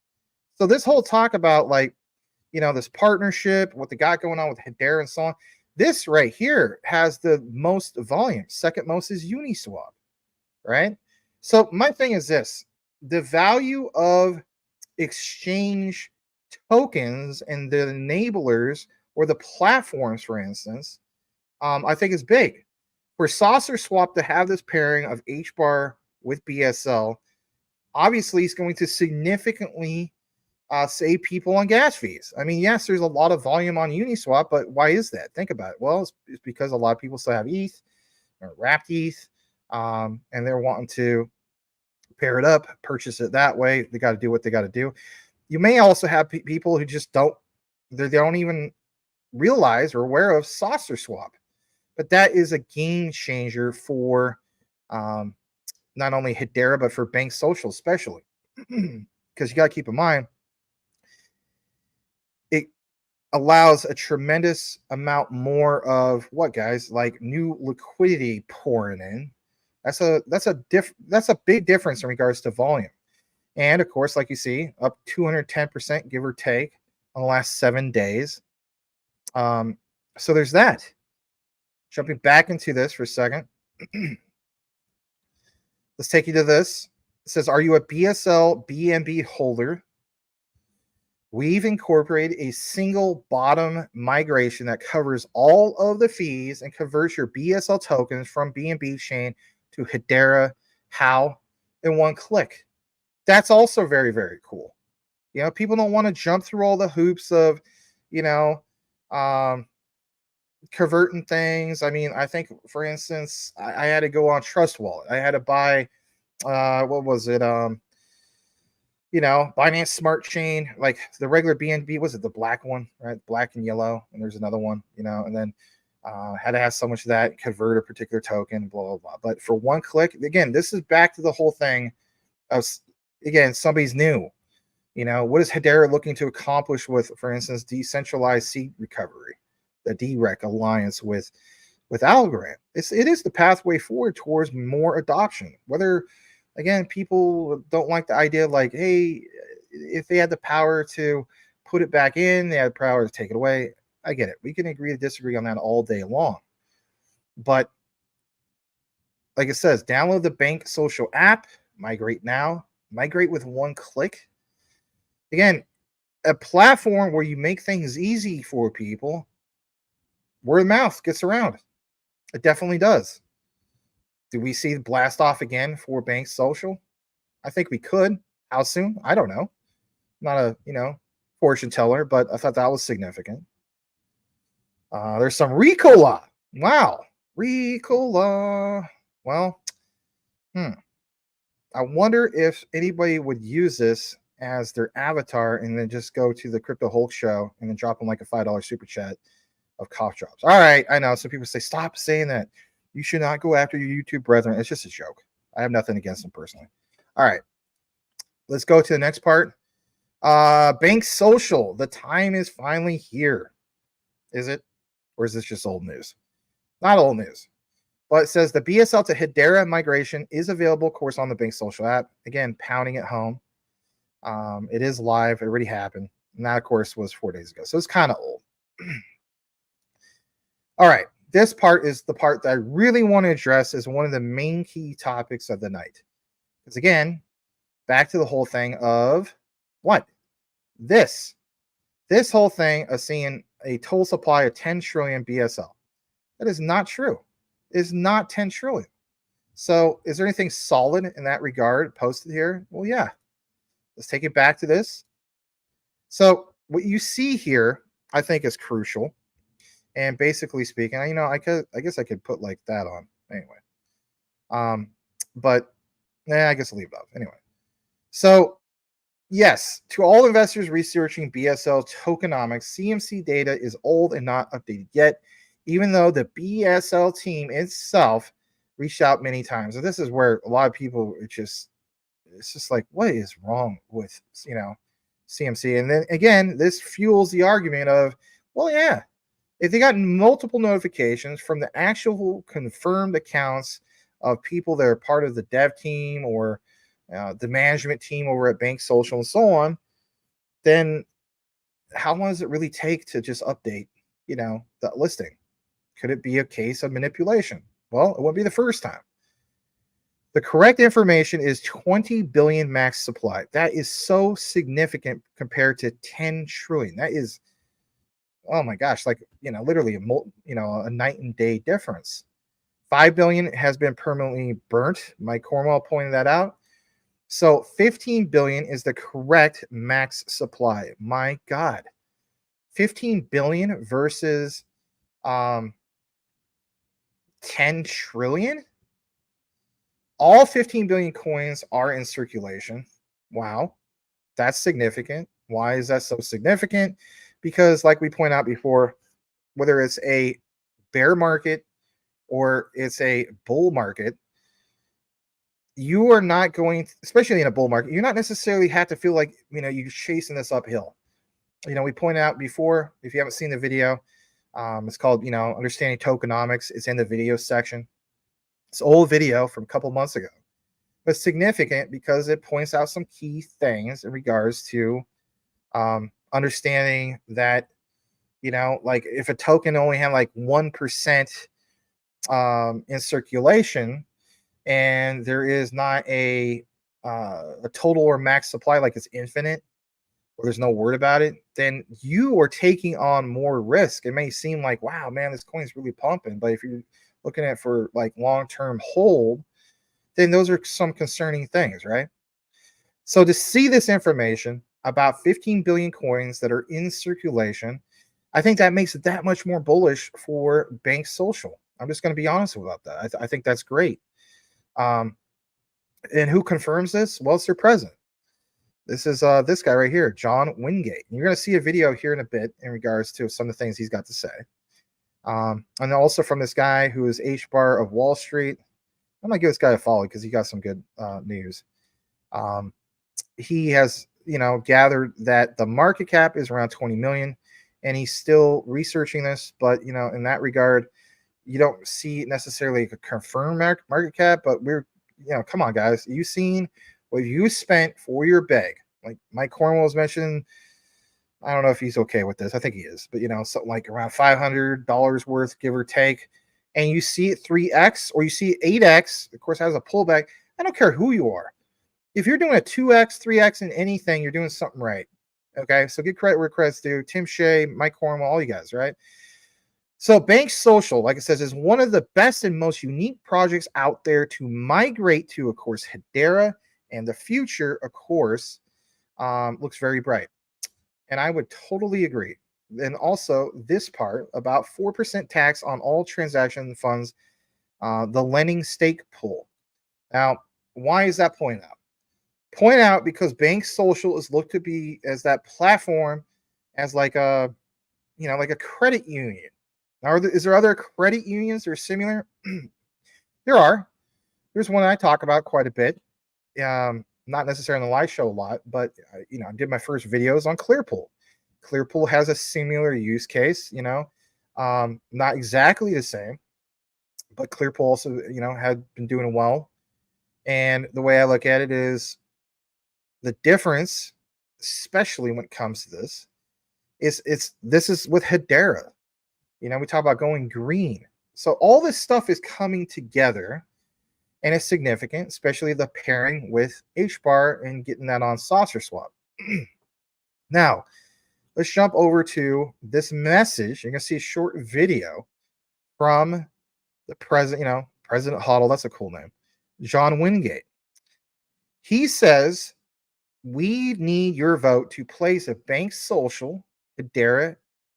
So this whole talk about, like, you know, this partnership, what they got going on with Hedera and so on. This right here has the most volume. Second most is Uniswap, right? So my thing is this. The value of exchange tokens and the enablers or the platforms, for instance, I think is big. For Saucer Swap to have this pairing of HBAR with BSL, obviously it's going to significantly save people on gas fees. I mean, yes, there's a lot of volume on Uniswap, but why is that? Think about it. Well, it's because a lot of people still have ETH or wrapped ETH, and they're wanting to pair it up, purchase it that way. They got to do what they got to do. You may also have people who just they don't even realize or aware of Saucer Swap, but that is a game changer for not only Hedera, but for Bank Social especially, because you got to keep in mind, it allows a tremendous amount more of what, guys, like new liquidity pouring in. That's a big difference in regards to volume. And of course, like you see, up 210%, give or take, on the last 7 days. So there's that. Jumping back into this for a second. Let's take you to this. It says, are you a BSL BNB holder? We've incorporated a single bottom migration that covers all of the fees and converts your BSL tokens from BNB chain to Hedera HOW in one click. That's also very, very cool. You know, people don't want to jump through all the hoops of, you know, converting things. I mean, I think, for instance, I had to go on Trust Wallet. I had to buy, what was it? You know, Binance Smart Chain, like the regular BNB, was it the black one, right? Black and yellow. And there's another one, you know, and then had to have so much of that, convert a particular token, blah, blah, blah. But for one click, again, this is back to the whole thing of, again, somebody's new. You know, what is Hedera looking to accomplish with, for instance, decentralized seed recovery, the DREC alliance with with Algorand. It is the pathway forward towards more adoption. Whether again people don't like the idea of like, hey, if they had the power to put it back in, they had the power to take it away. I get it. We can agree to disagree on that all day long. But like it says, download the Bank Social app, migrate now, migrate with one click. Again, a platform where you make things easy for people, word of mouth gets around. It definitely does. Do we see blast off again for Bank Social? I think we could. How soon? I don't know. Not a fortune teller, but I thought that was significant. There's some Ricola. Wow, Ricola. Well, I wonder if anybody would use this as their avatar and then just go to the Crypto Hulk show and then drop them like a $5 super chat of cough drops. All right, I know some people say stop saying that. You should not go after your YouTube brethren. It's just a joke. I have nothing against them personally. All right, let's go to the next part. Bank Social. The time is finally here. Is it? Or is this just old news? Not old news. But it says the BSL to Hedera migration is available, of course, on the Bank Social app. Again, pounding it home. It is live. It already happened. And that, of course, was 4 days ago. So it's kind of old. All right. This part is the part that I really want to address as one of the main key topics of the night. Because, again, back to the whole thing of what? This whole thing of seeing a total supply of 10 trillion BSL. That is not true. It is not 10 trillion. So is there anything solid in that regard posted here? Well, yeah. Let's take it back to this. So what you see here, I think, is crucial. And basically speaking, I guess I could put like that on anyway. But I guess I'll leave it up anyway. So yes, to all investors researching BSL tokenomics, CMC data is old and not updated yet, even though the BSL team itself reached out many times. And this is where a lot of people it's just like, what is wrong with CMC? And then again, this fuels the argument of, well, yeah, if they got multiple notifications from the actual confirmed accounts of people that are part of the dev team or the management team over at Bank Social and so on, then how long does it really take to just update, the listing? Could it be a case of manipulation? Well, it won't be the first time. The correct information is 20 billion max supply. That is so significant compared to 10 trillion. That is, oh my gosh, like, literally a night and day difference. 5 billion has been permanently burnt. Mike Cornwell pointed that out. So 15 billion is the correct max supply. My God. 15 billion versus 10 trillion? All 15 billion coins are in circulation. Wow. That's significant. Why is that so significant? Because like we point out before, whether it's a bear market or it's a bull market, you are not going, especially in a bull market, you're not necessarily have to feel like, you're chasing this uphill. We pointed out before, if you haven't seen the video, it's called, Understanding Tokenomics. It's in the video section. It's an old video from a couple months ago, but significant because it points out some key things in regards to understanding that, like if a token only had like 1% in circulation, and there is not a total or max supply, like it's infinite, or there's no word about it, then you are taking on more risk. It may seem like, wow, man, this coin's really pumping, but if you're looking at it for like long-term hold, then those are some concerning things, right? So to see this information about 15 billion coins that are in circulation, I think that makes it that much more bullish for Bank Social. I'm just going to be honest about that. I think that's great. And who confirms this? Well, it's their president. This is this guy right here, John Wingate. You're going to see a video here in a bit in regards to some of the things he's got to say. And also from this guy who is H-Bar of Wall Street. I'm going to give this guy a follow because he got some good news. He has, gathered that the market cap is around 20 million, and he's still researching this. But, in that regard, You don't see necessarily a confirmed market cap, but come on, guys. You seen what you spent for your bag? Like Mike Cornwell was mentioned. I don't know if he's okay with this. I think he is, but something like around $500 worth, give or take. And you see it 3x or you see it 8x, of course, has a pullback. I don't care who you are. If you're doing a 2x, 3x in anything, you're doing something right. Okay. So get credit where credit's due. Tim Shea, Mike Cornwell, all you guys, right? So Bank Social, like it says, is one of the best and most unique projects out there to migrate to, of course, Hedera. And the future, of course, looks very bright. And I would totally agree. And also this part about 4% tax on all transaction funds, the lending stake pool. Now, why is that point out? Point out because Bank Social is looked to be as that platform as like a, like a credit union. Now, is there other credit unions that are similar? There are. There's one I talk about quite a bit. Not necessarily on the live show a lot, but I did my first videos on Clearpool. Clearpool has a similar use case, not exactly the same, but Clearpool also, had been doing well. And the way I look at it is the difference, especially when it comes to this, this is with Hedera. We talk about going green. So all this stuff is coming together and it's significant, especially the pairing with HBAR and getting that on Saucer Swap. Now, let's jump over to this message. You're going to see a short video from the president, President Huddle. That's a cool name. John Wingate. He says, we need your vote to place a Bank Social, Hedera,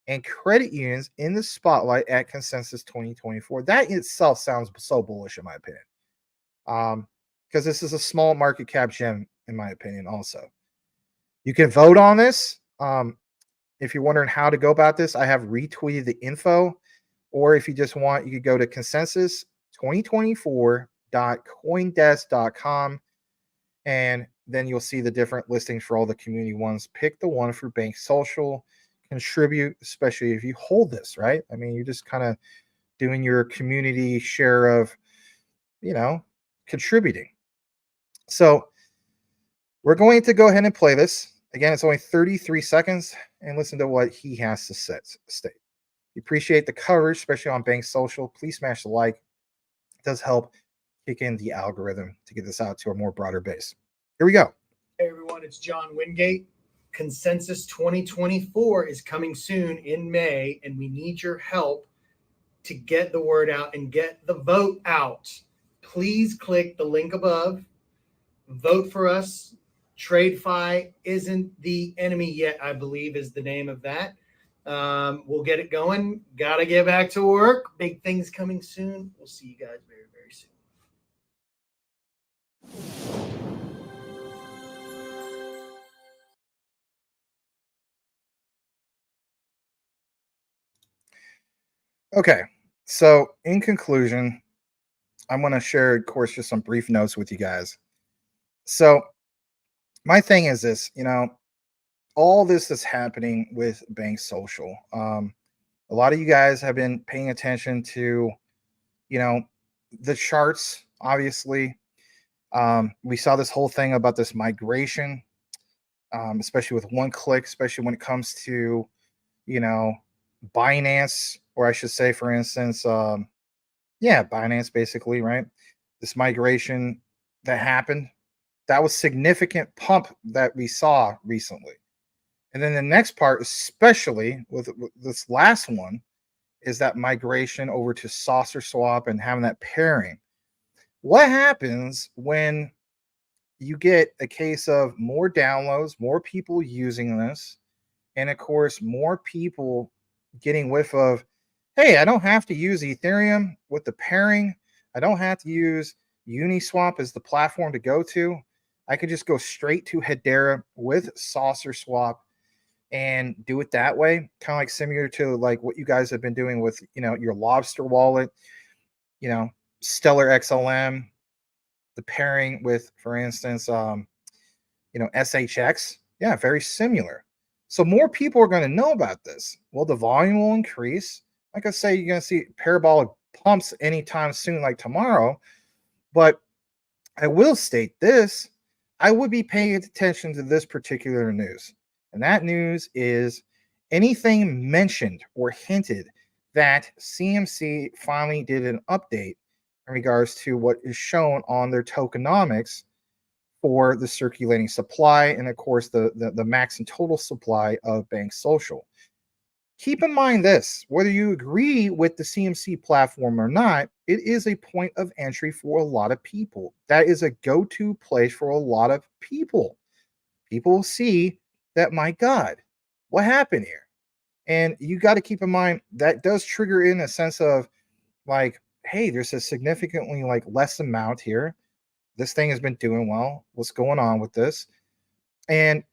and credit unions in the spotlight at Consensus 2024. That itself sounds so bullish, in my opinion. Because this is a small market cap gem, in my opinion, also. You can vote on this. If you're wondering how to go about this, I have retweeted the info. Or if you just want, you could go to consensus2024.coindesk.com and then you'll see the different listings for all the community ones. Pick the one for Bank Social, contribute, especially if you hold this, right? I mean, you're just kind of doing your community share of, contributing. So we're going to go ahead and play this. Again, it's only 33 seconds and listen to what he has to state. We appreciate the coverage, especially on Bank Social. Please smash the like. It does help kick in the algorithm to get this out to a more broader base. Here we go. Hey everyone, it's John Wingate. Consensus 2024 is coming soon in May, and we need your help to get the word out and get the vote out. Please click the link above. Vote for us. TradeFi isn't the enemy yet, I believe is the name of that. We'll get it going. Got to get back to work. Big things coming soon. We'll see you guys very, very soon. Okay, so in conclusion, I'm going to share, of course, just some brief notes with you guys. So my thing is this, all this is happening with Bank Social. A lot of you guys have been paying attention to, the charts, obviously. We saw this whole thing about this migration, especially with one click, especially when it comes to, Binance, or I should say, for instance, Binance, basically, right? This migration that happened, that was significant pump that we saw recently. And then the next part, especially with this last one, is that migration over to Saucer Swap and having that pairing. What happens when you get a case of more downloads, more people using this, and of course, more people getting whiff of, hey, I don't have to use Ethereum with the pairing. I don't have to use Uniswap as the platform to go to. I could just go straight to Hedera with Saucer Swap and do it that way, kind of like similar to like what you guys have been doing with, your Lobster wallet, Stellar XLM, the pairing with, for instance, SHX. Yeah, very similar. So more people are going to know about this. Well, the volume will increase. Like I say, you're going to see parabolic pumps anytime soon, like tomorrow. But I will state this: I would be paying attention to this particular news. And that news is anything mentioned or hinted that CMC finally did an update in regards to what is shown on their tokenomics for the circulating supply and, of course, the max and total supply of Bank Social. Keep in mind this: whether you agree with the CMC platform or not, it is a point of entry for a lot of people. That is a go to place for a lot of people. People see that, my God, what happened here? And you got to keep in mind that does trigger in a sense of like, hey, there's a significantly like less amount here. This thing has been doing well. What's going on with this? And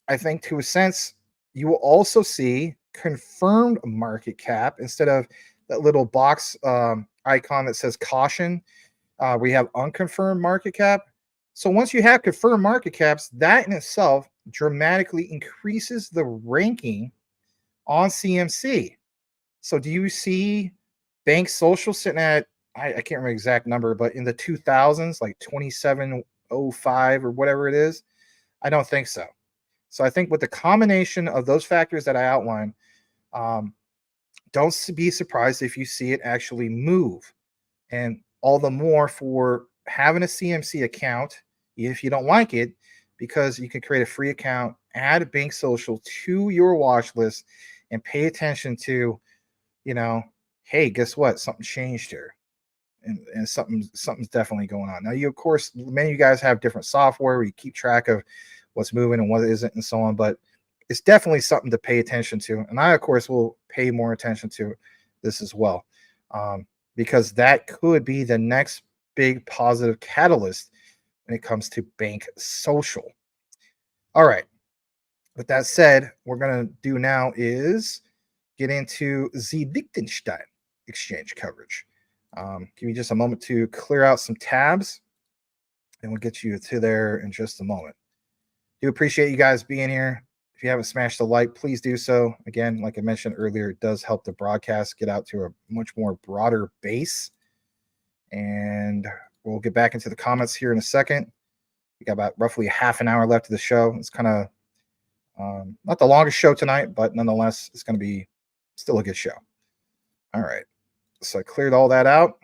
I think to a sense, you will also see confirmed market cap instead of that little box icon that says caution. We have unconfirmed market cap. So once you have confirmed market caps, that in itself dramatically increases the ranking on CMC. So do you see Bank Social sitting at, I can't remember the exact number, but in the 2000s, like 2705 or whatever it is? I don't think so. So I think with the combination of those factors that I outlined, don't be surprised if you see it actually move. And all the more for having a CMC account, if you don't like it, because you can create a free account, add Bank Social to your watch list, and pay attention to, hey, guess what? Something changed here. And something's definitely going on. Now, of course, many of you guys have different software where you keep track of what's moving and what isn't and so on, but it's definitely something to pay attention to. And I, of course, will pay more attention to this as well, because that could be the next big positive catalyst when it comes to Bank Social. All right. With that said, what we're going to do now is get into the Liechtenstein exchange coverage. Give me just a moment to clear out some tabs, and we'll get you to there in just a moment. Do appreciate you guys being here. If you haven't smashed the like, please do so. Again, like I mentioned earlier, it does help the broadcast get out to a much more broader base. And we'll get back into the comments here in a second. We got about roughly half an hour left of the show. It's kind of not the longest show tonight, but nonetheless, it's going to be still a good show. All right. So I cleared all that out.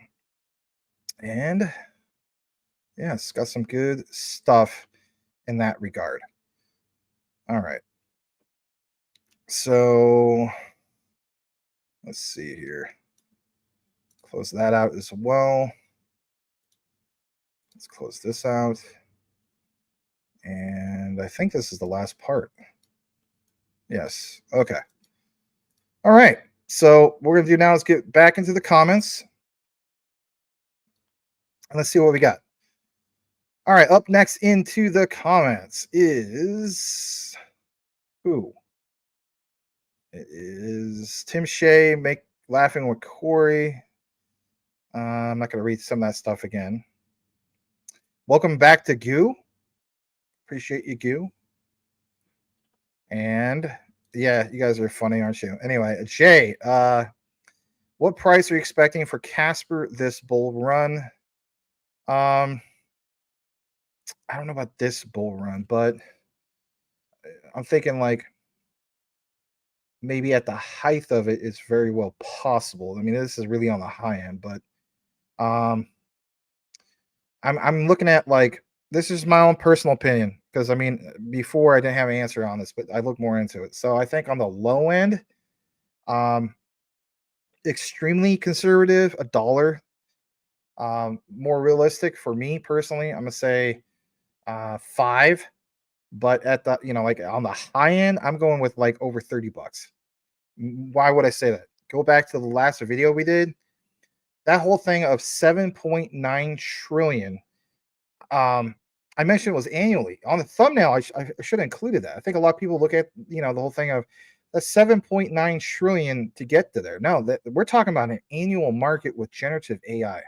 And yeah, it's got some good stuff in that regard. All right. So let's see here. Close that out as well. Let's close this out. And I think this is the last part. Yes. Okay. All right. So what we're going to do now is get back into the comments. And let's see what we got. All right. Up next into the comments is who? It is Tim Shea, laughing with Corey. I'm not going to read some of that stuff again. Welcome back to Goo. Appreciate you, Goo. And yeah, you guys are funny, aren't you? Anyway, Jay, what price are you expecting for Casper this bull run? I don't know about this bull run, but I'm thinking like maybe at the height of it, it's very well possible. I mean, this is really on the high end, but I'm looking at like, this is my own personal opinion, because I mean, before I didn't have an answer on this, but I look more into it. So I think on the low end, extremely conservative, $1. More realistic for me personally, I'm gonna say 5. But at the, like on the high end, I'm going with like over $30. Why would I say that? Go back to the last video we did. That whole thing of 7.9 trillion. I mentioned it was annually. On the thumbnail, I should have included that. I think a lot of people look at, the whole thing of the 7.9 trillion to get to there. No, we're talking about an annual market with generative AI.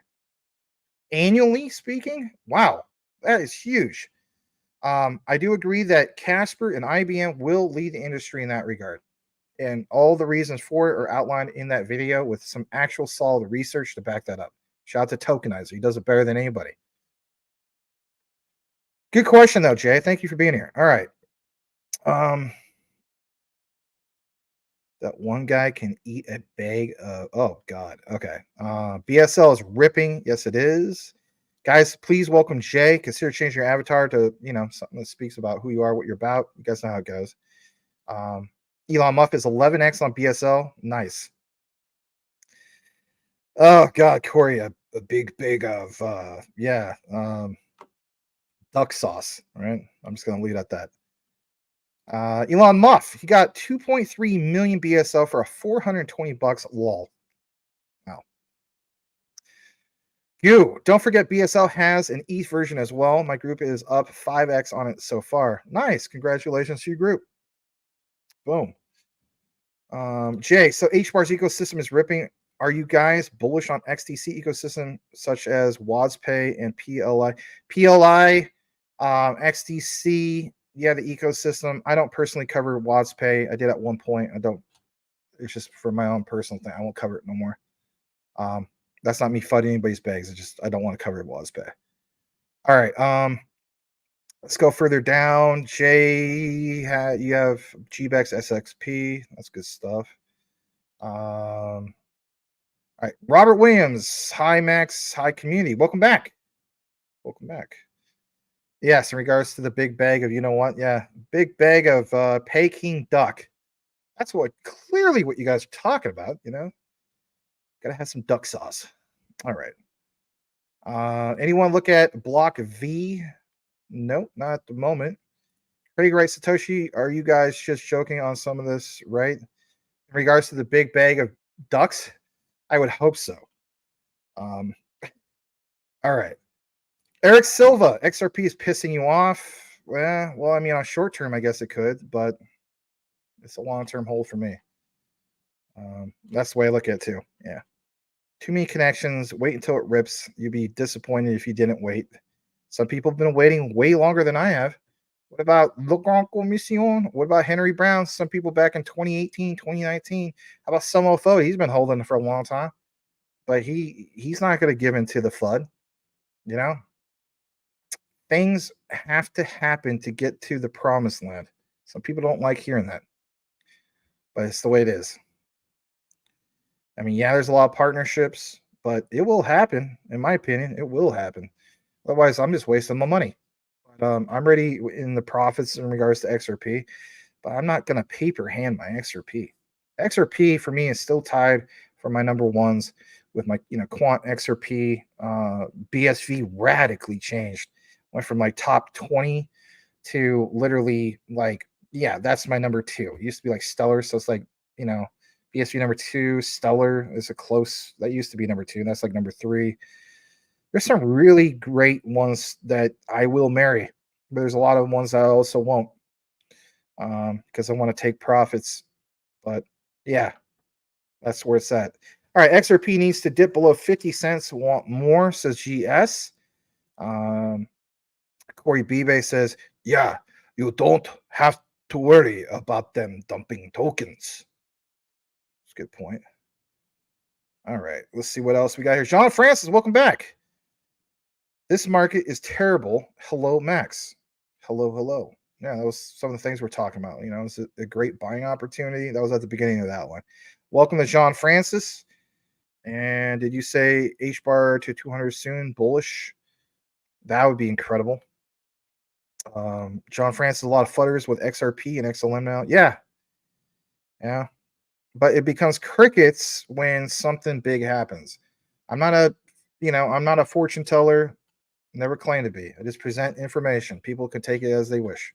Annually speaking, wow, that is huge. I do agree that Casper and IBM will lead the industry in that regard. and all the reasons for it are outlined in that video with some actual solid research to back that up. Shout out to Tokenizer. He does it better than anybody. Good question, though, Jay. Thank you for being here. All right. That one guy can eat a bag of, oh, God. Okay. BSL is ripping. Yes, it is. Guys, please welcome Jay. Consider changing your avatar to, something that speaks about who you are, what you're about. You guys know how it goes. Elon Musk is 11x on BSL. Nice. Oh, God, Corey, a big bag of, duck sauce. All right. I'm just going to leave it at that. Elon Musk, he got 2.3 million BSL for a $420 lol. Wow. Don't forget BSL has an ETH version as well. My group is up 5x on it so far. Nice. Congratulations to your group. Boom. Jay, so HBAR's ecosystem is ripping. Are you guys bullish on XTC ecosystem such as WadsPay and PLI? XTC, yeah, the ecosystem. I don't personally cover WadsPay. I did at one point. I don't. It's just for my own personal thing. I won't cover it no more. That's not me fighting anybody's bags. I don't want to cover WadsPay. All right. Let's go further down. Jay, you have GBEX SXP. That's good stuff. All right. Robert Williams. Hi, Max. Hi, community. Welcome back. Welcome back. Yes, in regards to the big bag of, yeah, big bag of Peking duck. That's clearly what you guys are talking about, Gotta have some duck sauce. All right. Anyone look at Block V? Nope, not at the moment. Craig writes, Satoshi, are you guys just joking on some of this, right? In regards to the big bag of ducks, I would hope so. All right. Eric Silva, XRP is pissing you off. Well, I mean, on short term, I guess it could, but it's a long-term hold for me. That's the way I look at it too. Yeah. Too many connections. Wait until it rips. You'd be disappointed if you didn't wait. Some people have been waiting way longer than I have. What about Le Grand Commission? What about Henry Brown? Some people back in 2018, 2019. How about Somofo? He's been holding it for a long time. But he's not going to give in to the flood. Things have to happen to get to the promised land. Some people don't like hearing that. But it's the way it is. I mean, yeah, there's a lot of partnerships, but it will happen. In my opinion, it will happen. Otherwise, I'm just wasting my money. But, I'm ready in the profits in regards to XRP, but I'm not going to paper hand my XRP. XRP for me is still tied for my number ones with my, quant XRP. BSV radically changed. Went from like top 20 to literally that's my number 2. It used to be like Stellar, so it's like, BSV number 2, Stellar is a close, that used to be number 2, and that's like number 3. There's some really great ones that I will marry, but there's a lot of ones I also won't, because I want to take profits. But yeah, that's where it's at. All right, XRP needs to dip below 50 cents. Want more, says GS. Corey Bibe says, yeah, you don't have to worry about them dumping tokens. That's a good point. All right, let's see what else we got here. John Francis, welcome back. This market is terrible. Hello, Max. Hello. Yeah, that was some of the things we're talking about. It's a great buying opportunity. That was at the beginning of that one. Welcome to John Francis. And did you say H-bar to 200 soon? Bullish? That would be incredible. John Francis, a lot of flutters with XRP and XLM now. Yeah. But it becomes crickets when something big happens. I'm not a fortune teller. Never claim to be. I just present information. People can take it as they wish.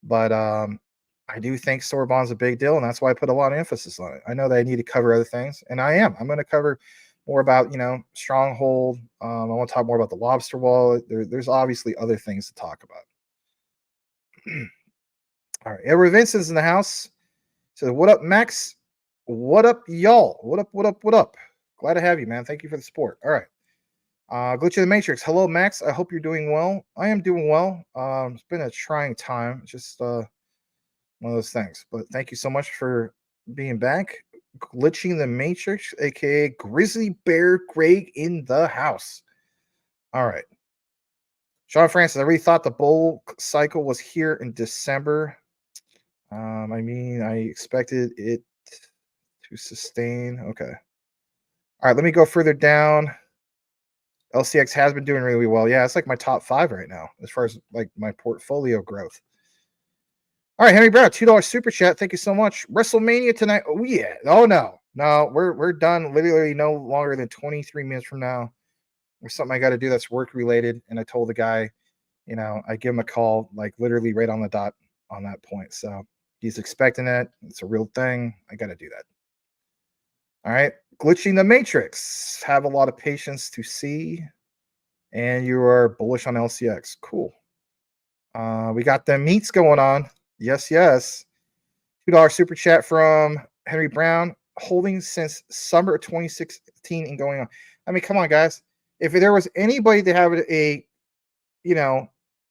But I do think store bond's a big deal, and that's why I put a lot of emphasis on it. I know that I need to cover other things, and I am. I'm going to cover more about, Stronghold. I want to talk more about the lobster wallet. There's obviously other things to talk about. All right. Edward Vincent's in the house. So what up, Max? What up, y'all? What up? Glad to have you, man. Thank you for the support. All right. Glitch of the Matrix. Hello, Max. I hope you're doing well. I am doing well. It's been a trying time. It's just one of those things. But thank you so much for being back. Glitching the Matrix, aka Grizzly Bear Greg in the house. All right. Sean Francis, I really thought the bull cycle was here in December. I mean, I expected it to sustain. Okay. All right, let me go further down. LCX has been doing really well. Yeah, it's like my top 5 right now as far as like my portfolio growth. All right, Henry Brown, $2 super chat. Thank you so much. WrestleMania tonight. Oh yeah. Oh no, we're done. Literally no longer than 23 minutes from now. There's something I got to do that's work related, and I told the guy, I give him a call like literally right on the dot on that point. So he's expecting it. It's a real thing. I got to do that. All right, glitching the matrix. Have a lot of patience to see, and you are bullish on LCX. Cool. We got the meets going on. Yes, yes. $2 super chat from Henry Brown, holding since summer of 2016 and going on. I mean, come on, guys. If there was anybody to have an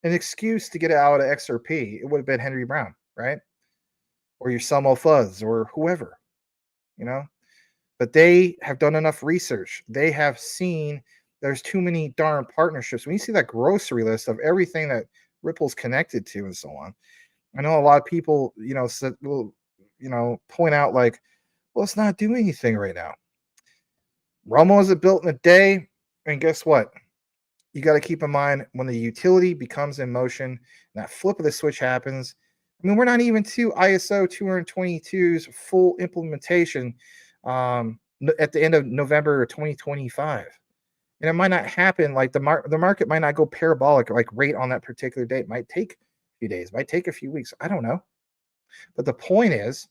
excuse to get out of XRP, it would have been Henry Brown, right? Or your Selmo Fuzz or whoever, But they have done enough research. They have seen there's too many darn partnerships. When you see that grocery list of everything that Ripple's connected to and so on, I know a lot of people, will, point out like, well, it's not doing anything right now. Romo isn't built in a day. And guess what? You got to keep in mind when the utility becomes in motion, that flip of the switch happens. I mean, we're not even to ISO 222's full implementation at the end of November 2025. And it might not happen like the market might not go parabolic like right on that particular date. It might take a few days, might take a few weeks. I don't know. But the point is,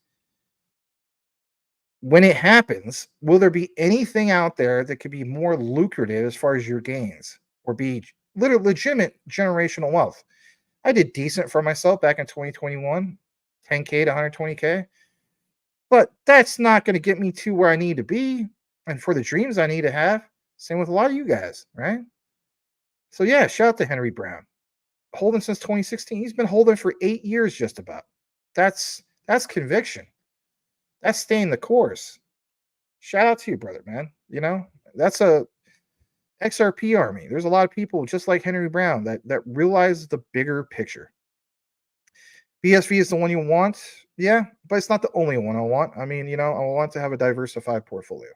when it happens, will there be anything out there that could be more lucrative as far as your gains or be literally legitimate generational wealth? I did decent for myself back in 2021, 10K to 120K. But that's not going to get me to where I need to be and for the dreams I need to have. Same with a lot of you guys, right? So yeah, shout out to Henry Brown. Holding since 2016. He's been holding for 8 years just about. That's conviction. That's staying the course. Shout out to you, brother, man. That's a XRP army. There's a lot of people just like Henry Brown that realize the bigger picture. BSV is the one you want, yeah, but it's not the only one I want. I mean, I want to have a diversified portfolio.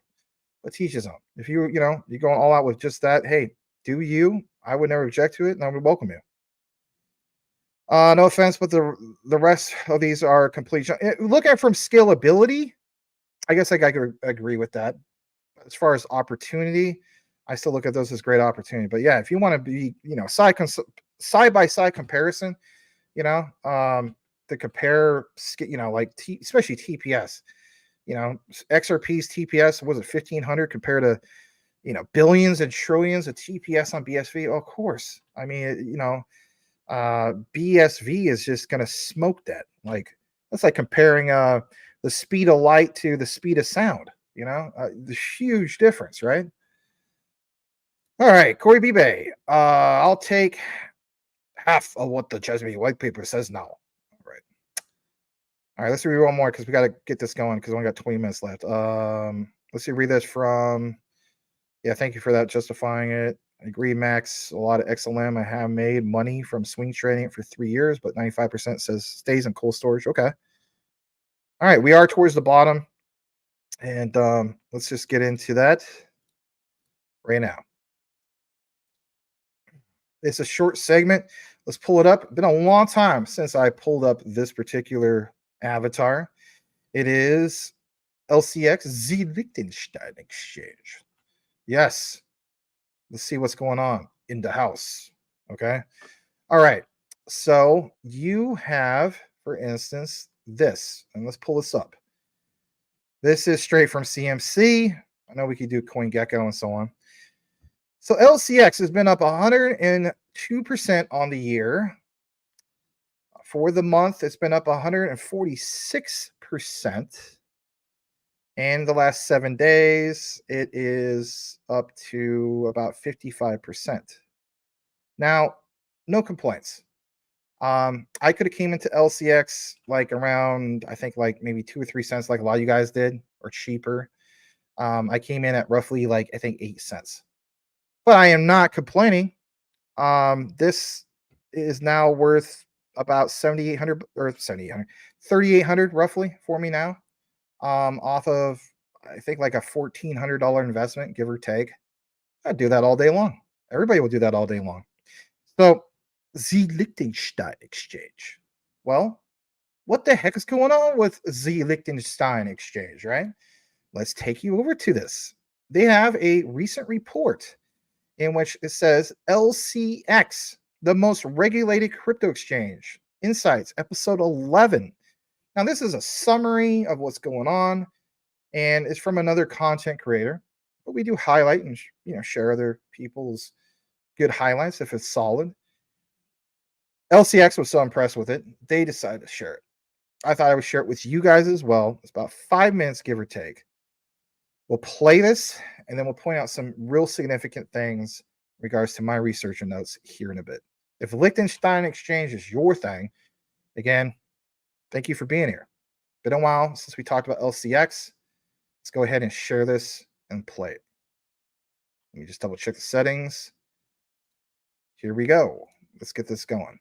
But teach his own. If you're going all out with just that, hey, do you? I would never object to it, and I would welcome you. No offense, but the rest of these are complete. Look at from scalability, I guess I could agree with that. As far as opportunity, I still look at those as great opportunity. But yeah, if you want to be, side by side comparison, to compare, especially TPS, XRP's TPS was it 1500 compared to, billions and trillions of TPS on BSV. Oh, of course. I mean, BSV is just going to smoke that. Like, that's like comparing the speed of light to the speed of sound, the huge difference, right? All right, Corey Bibe. I'll take half of what the JASMY white paper says now. All right, let's read one more because we got to get this going because we only got 20 minutes left. Let's see, read this from, thank you for that, justifying it. I agree, Max. A lot of XLM I have made money from swing trading it for 3 years, but 95% says stays in cold storage. Okay. All right, we are towards the bottom, and let's just get into that right now. It's a short segment. Let's pull it up. It's been a long time since I pulled up this particular avatar. It is LCX Z Liechtenstein Exchange. Yes. Let's see what's going on in the house. Okay. All right. So you have, for instance, this, and let's pull this up. This is straight from CMC. I know we could do CoinGecko and so on. So LCX has been up 102% on the year. For the month, it's been up 146%. And the last 7 days, it is up to about 55%. Now, no complaints. I could have came into LCX like around, I think like maybe 2 or 3 cents, like a lot of you guys did, or cheaper. I came in at roughly like I think 8 cents, but I am not complaining. This is now worth about 7,800 or 7,800, 3,800 roughly for me now. Off of I think like a $1,400 investment, give or take. I'd do that all day long. Everybody will do that all day long. So, the Liechtenstein Exchange. Well, what the heck is going on with the Liechtenstein Exchange, right? Let's take you over to this. They have a recent report in which it says LCX, the most regulated crypto exchange. Insights, episode 11. Now, this is a summary of what's going on, and it's from another content creator. But we do highlight and share other people's good highlights if it's solid. LCX was so impressed with it, they decided to share it. I thought I would share it with you guys as well. It's about 5 minutes, give or take. We'll play this, and then we'll point out some real significant things in regards to my research and notes here in a bit. If Liechtenstein Exchange is your thing, again, thank you for being here. Been a while since we talked about LCX. Let's go ahead and share this and play it. Let me just double check the settings. Here we go. Let's get this going.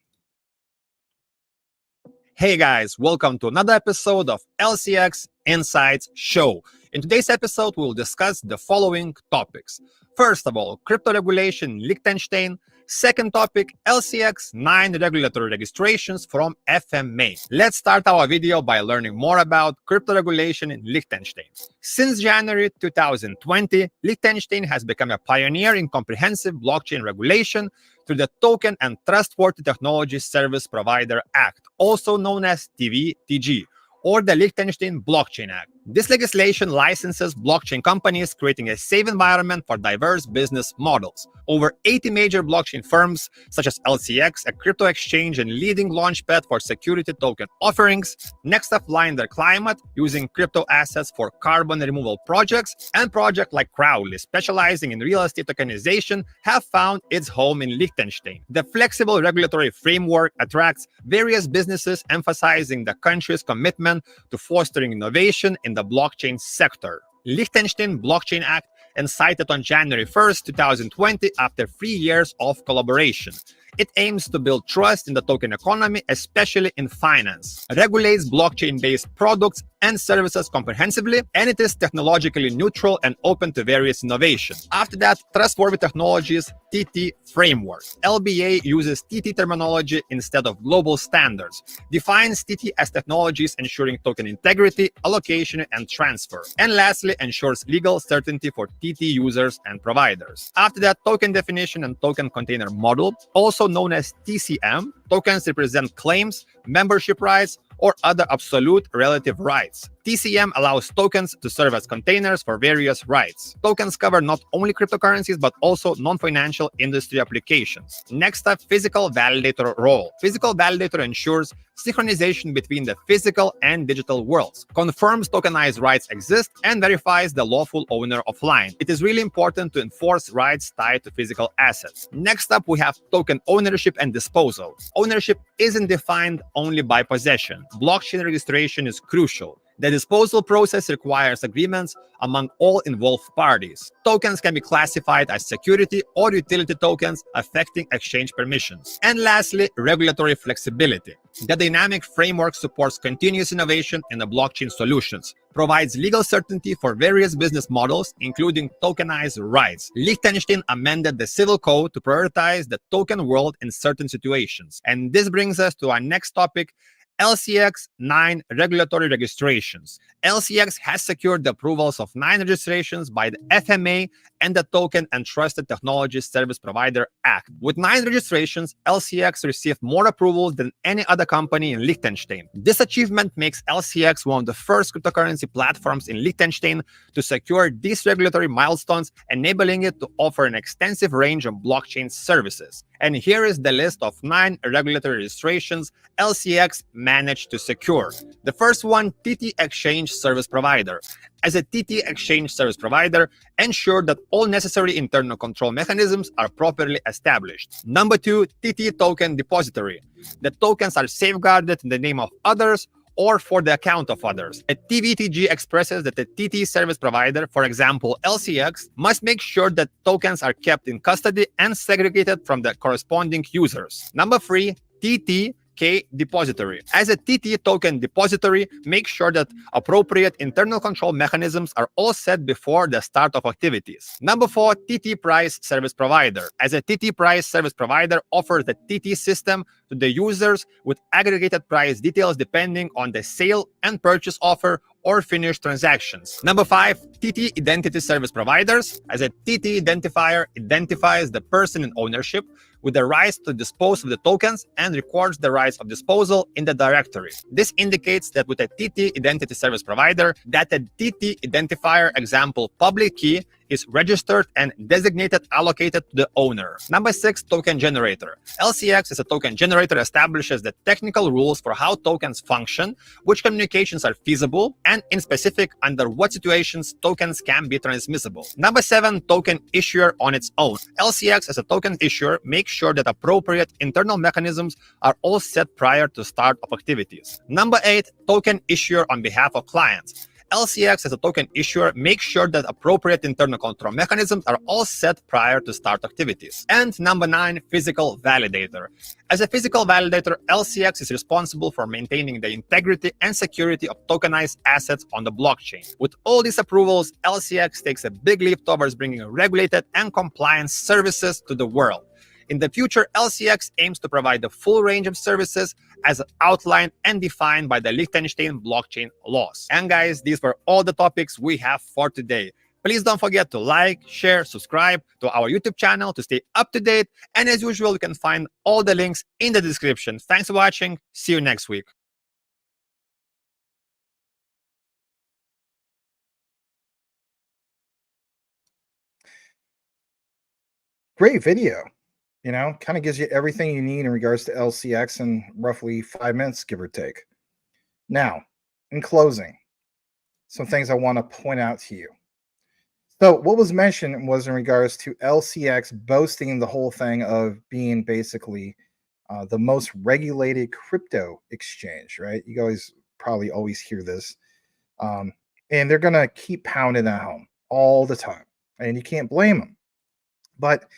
Hey guys, welcome to another episode of LCX Insights Show. In today's episode, we'll discuss the following topics. First of all, crypto regulation in Liechtenstein. Second topic, LCX 9 regulatory registrations from FMA. Let's start our video by learning more about crypto regulation in Liechtenstein. Since January 2020, Liechtenstein has become a pioneer in comprehensive blockchain regulation through the Token and Trustworthy Technology Service Provider Act, also known as TVTG, or the Liechtenstein Blockchain Act. This legislation licenses blockchain companies, creating a safe environment for diverse business models. Over 80 major blockchain firms, such as LCX, a crypto exchange and leading launchpad for security token offerings, next up line their climate using crypto assets for carbon removal projects, and projects like Crowley, specializing in real estate tokenization, have found its home in Liechtenstein. The flexible regulatory framework attracts various businesses, emphasizing the country's commitment to fostering innovation in the blockchain sector. Liechtenstein Blockchain Act, incited on January 1st, 2020, after 3 years of collaboration. It aims to build trust in the token economy, especially in finance. It regulates blockchain-based products and services comprehensively, and it is technologically neutral and open to various innovations. After that, Trustworthy Technologies TT Framework. LBA uses TT terminology instead of global standards, defines TT as technologies ensuring token integrity, allocation, and transfer. And lastly, ensures legal certainty for TT users and providers. After that, Token Definition and Token Container Model, also known as TCM. Tokens represent claims, membership rights, or other absolute relative rights. TCM allows tokens to serve as containers for various rights. Tokens cover not only cryptocurrencies, but also non-financial industry applications. Next up, Physical Validator role. Physical Validator ensures synchronization between the physical and digital worlds, confirms tokenized rights exist, and verifies the lawful owner offline. It is really important to enforce rights tied to physical assets. Next up, we have token ownership and disposal. Ownership isn't defined only by possession. Blockchain registration is crucial. The disposal process requires agreements among all involved parties. Tokens can be classified as security or utility tokens, affecting exchange permissions. And lastly, regulatory flexibility. The dynamic framework supports continuous innovation in the blockchain solutions, provides legal certainty for various business models, including tokenized rights. Liechtenstein amended the civil code to prioritize the token world in certain situations. And this brings us to our next topic, LCX 9 regulatory registrations. LCX has secured the approvals of 9 registrations by the FMA and the Token and Trusted Technology Service Provider Act. With 9 registrations, LCX received more approvals than any other company in Liechtenstein. This achievement makes LCX one of the first cryptocurrency platforms in Liechtenstein to secure these regulatory milestones, enabling it to offer an extensive range of blockchain services. And here is the list of 9 regulatory registrations LCX managed to secure. The first one, TT Exchange Service Provider. As a TT exchange service provider, ensure that all necessary internal control mechanisms are properly established. Number 2, TT token depository. The tokens are safeguarded in the name of others or for the account of others. A TVTG expresses that the TT service provider, for example LCX, must make sure that tokens are kept in custody and segregated from the corresponding users. Number 3, TTK depository. As a TT token depository, make sure that appropriate internal control mechanisms are all set before the start of activities. Number 4, TT price service provider. As a TT price service provider, offers the TT system to the users with aggregated price details depending on the sale and purchase offer or finished transactions. Number 5, TT identity service providers. As a TT identifier identifies the person in ownership with the rights to dispose of the tokens and records the rights of disposal in the directory. This indicates that with a TT identity service provider, that a TT identifier, example public key, is registered and designated allocated to the owner. Number 6, token generator. LCX is a token generator, establishes the technical rules for how tokens function, which communications are feasible, and in specific under what situations tokens can be transmissible. Number 7, token issuer on its own. LCX as a token issuer makes sure that appropriate internal mechanisms are all set prior to start of activities. Number 8, token issuer on behalf of clients. LCX as a token issuer makes sure that appropriate internal control mechanisms are all set prior to start activities. And number 9, physical validator. As a physical validator, LCX is responsible for maintaining the integrity and security of tokenized assets on the blockchain. With all these approvals, LCX takes a big leap towards bringing regulated and compliant services to the world. In the future, LCX aims to provide the full range of services as outlined and defined by the Liechtenstein blockchain laws. And guys, these were all the topics we have for today. Please don't forget to like, share, subscribe to our YouTube channel to stay up to date. And as usual, you can find all the links in the description. Thanks for watching. See you next week. Great video. You know, kind of gives you everything you need in regards to LCX in roughly 5 minutes, give or take. Now, in closing, some things I want to point out to you. So what was mentioned was in regards to LCX boasting the whole thing of being basically the most regulated crypto exchange, right? You guys probably always hear this. And they're going to keep pounding that home all the time. And you can't blame them. But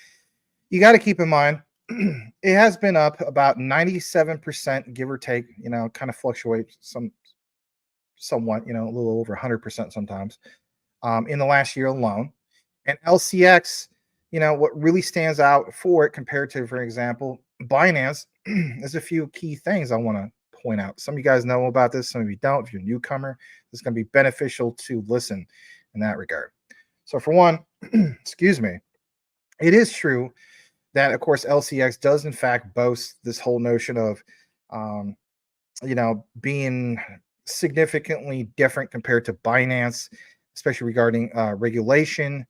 you got to keep in mind, it has been up about 97%, give or take, you know, kind of fluctuates somewhat, you know, a little over 100% sometimes in the last year alone. And LCX, you know, what really stands out for it compared to, for example, Binance, there's a few key things I want to point out. Some of you guys know about this, some of you don't. If you're a newcomer, it's going to be beneficial to listen in that regard. So for one, excuse me, it is true that, of course, LCX does in fact boast this whole notion of, you know, being significantly different compared to Binance, especially regarding regulation.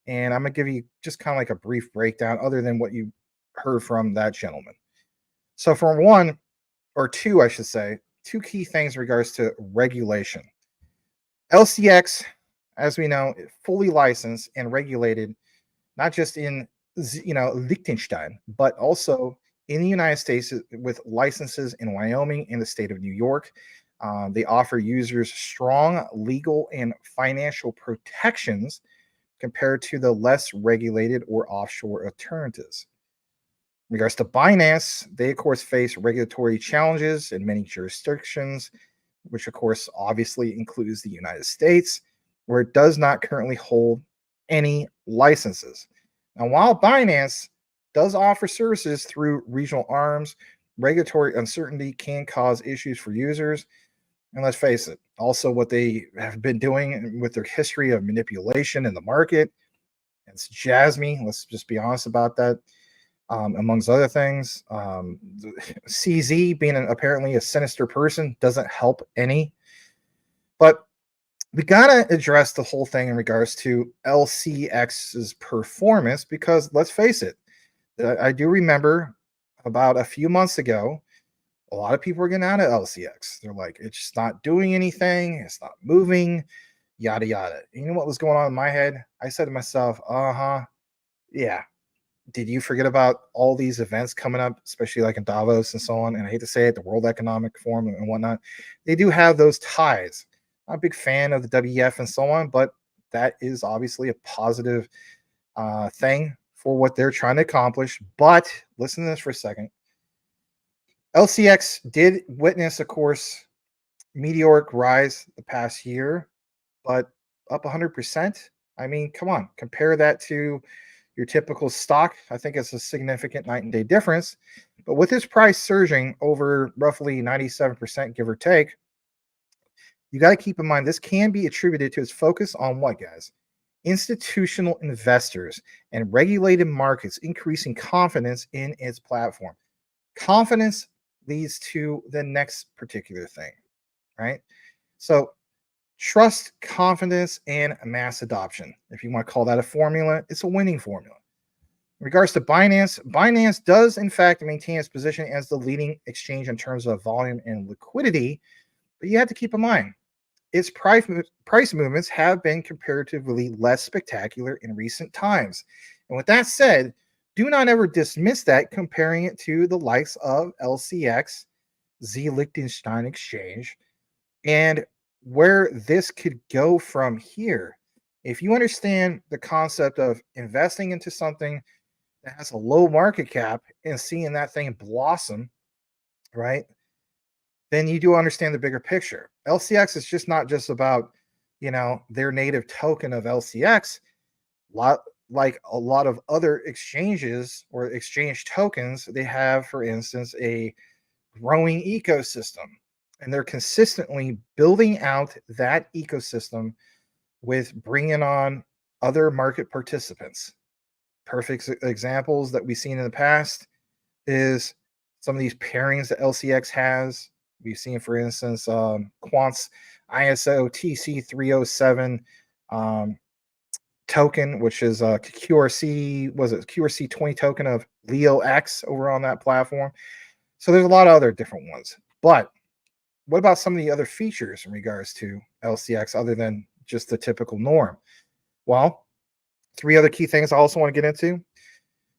And I'm going to give you just kind of like a brief breakdown other than what you heard from that gentleman. So for one, or two, I should say, two key things in regards to regulation. LCX, as we know, fully licensed and regulated, not just in, you know, Liechtenstein, but also in the United States with licenses in Wyoming and the state of New York. They offer users strong legal and financial protections compared to the less regulated or offshore alternatives. In regards to Binance, they of course face regulatory challenges in many jurisdictions, which of course obviously includes the United States, where it does not currently hold any licenses. Now, while Binance does offer services through regional arms, regulatory uncertainty can cause issues for users. And let's face it, also what they have been doing with their history of manipulation in the market. It's JASMY, let's just be honest about that, amongst other things. CZ being apparently a sinister person doesn't help any. But we got to address the whole thing in regards to LCX's performance, because let's face it, I do remember about a few months ago, a lot of people were getting out of LCX. They're like, it's just not doing anything. It's not moving. yada yada. You know what was going on in my head? I said to myself, yeah. Did you forget about all these events coming up, especially like in Davos and so on? And I hate to say it, the World Economic Forum and whatnot. They do have those ties. I'm a big fan of the WEF and so on, but that is obviously a positive thing for what they're trying to accomplish. But listen to this for a second. LCX did witness, of course, meteoric rise the past year, but up 100%. I mean, come on, compare that to your typical stock. I think it's a significant night and day difference. But with this price surging over roughly 97%, give or take, you got to keep in mind this can be attributed to its focus on what, guys? Institutional investors and regulated markets increasing confidence in its platform. Confidence leads to the next particular thing, right? So trust, confidence, and mass adoption. If you want to call that a formula, it's a winning formula. In regards to Binance, Binance does in fact maintain its position as the leading exchange in terms of volume and liquidity, but you have to keep in mind its price movements have been comparatively less spectacular in recent times. And with that said, do not ever dismiss that comparing it to the likes of LCX, Z Liechtenstein Exchange, and where this could go from here. If you understand the concept of investing into something that has a low market cap and seeing that thing blossom, right? Then you do understand the bigger picture. LCX is just not just about, their native token of LCX. Like a lot of other exchanges or exchange tokens, they have, for instance, a growing ecosystem, and they're consistently building out that ecosystem with bringing on other market participants. Perfect examples that we've seen in the past is some of these pairings that LCX has. We've seen, for instance, Quant's ISO TC307 token, which is a QRC, was it QRC 20 token of Leo X over on that platform. So there's a lot of other different ones. But what about some of the other features in regards to LCX other than just the typical norm? Well, three other key things I also want to get into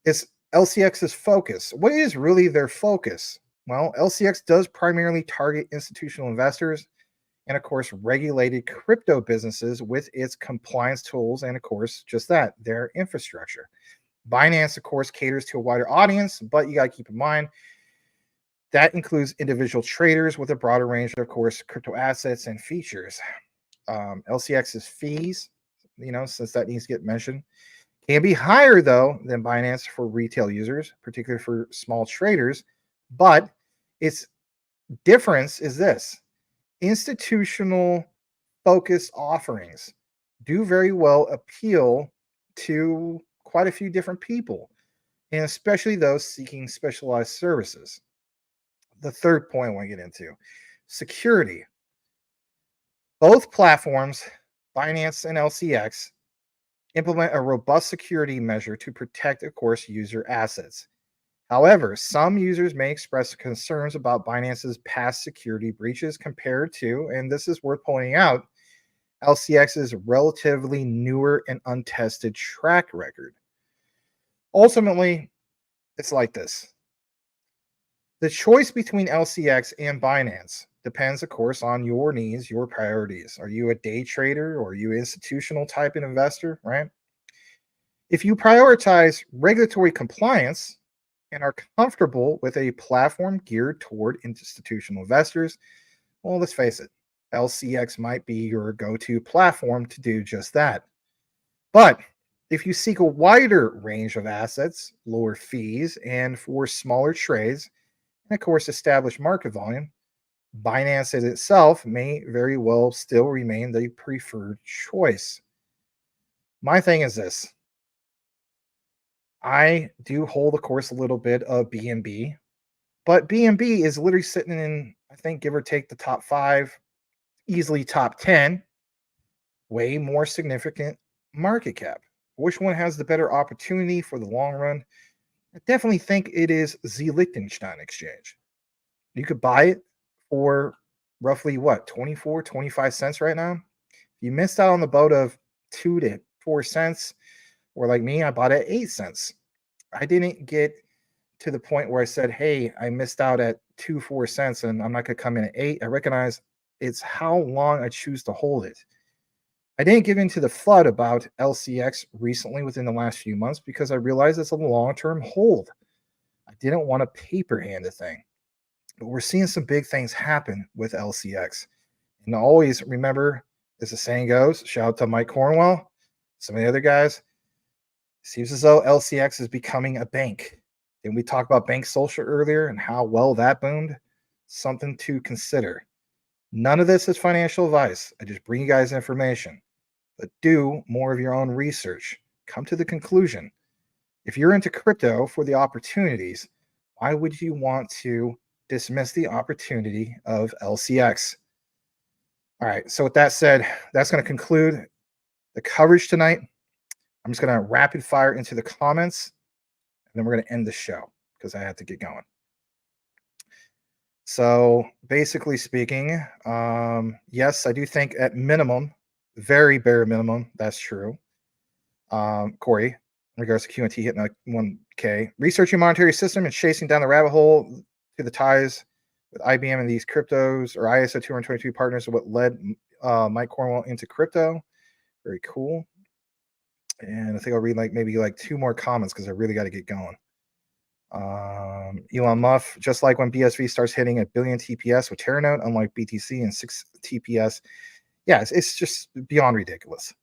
is LCX's focus. What is really their focus? Well, LCX does primarily target institutional investors and, of course, regulated crypto businesses with its compliance tools and, of course, just that, their infrastructure. Binance, of course, caters to a wider audience, but you got to keep in mind that includes individual traders with a broader range of course, crypto assets and features. LCX's fees, since that needs to get mentioned, can be higher, though, than Binance for retail users, particularly for small traders. But its difference is this. Institutional focused offerings do very well appeal to quite a few different people, and especially those seeking specialized services. The third point I want to get into, security. Both platforms, Binance and LCX, implement a robust security measure to protect, of course, user assets. However, some users may express concerns about Binance's past security breaches compared to, and this is worth pointing out, LCX's relatively newer and untested track record. Ultimately, it's like this. The choice between LCX and Binance depends, of course, on your needs, your priorities. Are you a day trader or are you an institutional type of investor, right? If you prioritize regulatory compliance and are comfortable with a platform geared toward institutional investors, well, let's face it, LCX might be your go-to platform to do just that. But if you seek a wider range of assets, lower fees, and for smaller trades, and of course, established market volume, Binance itself may very well still remain the preferred choice. My thing is this. I do hold, of course, a little bit of BNB, but BNB is literally sitting in, I think, give or take the top 5, easily top 10, way more significant market cap. Which one has the better opportunity for the long run? I definitely think it is Z Liechtenstein Exchange. You could buy it for roughly what, 24, 25 cents right now? If You missed out on the boat of 2 to 4 cents, or like me, I bought it at 8 cents. I didn't get to the point where I said, hey, I missed out at 4 cents and I'm not going to come in at 8. I recognize it's how long I choose to hold it. I didn't give in to the FUD about LCX recently within the last few months because I realized it's a long-term hold. I didn't want to paper hand the thing. But we're seeing some big things happen with LCX. And always remember, as the saying goes, shout out to Mike Cornwell, some of the other guys, seems as though LCX is becoming a bank. And we talked about Bank Social earlier and how well that boomed. Something to consider. None of this is financial advice. I just bring you guys information. But do more of your own research. Come to the conclusion. If you're into crypto for the opportunities, why would you want to dismiss the opportunity of LCX? All right. So with that said, that's going to conclude the coverage tonight. I'm just going to rapid fire into the comments, and then we're going to end the show because I have to get going. So basically speaking, yes, I do think at minimum, very bare minimum, that's true. Corey, in regards to QNT hitting 1K, researching monetary system and chasing down the rabbit hole to the ties with IBM and these cryptos or ISO 222 partners are what led Mike Cornwell into crypto. Very cool. And I think I'll read maybe 2 more comments because I really got to get going. Elon Musk, just like when BSV starts hitting a billion TPS with Terranode, unlike BTC and 6 TPS. Yeah, it's just beyond ridiculous.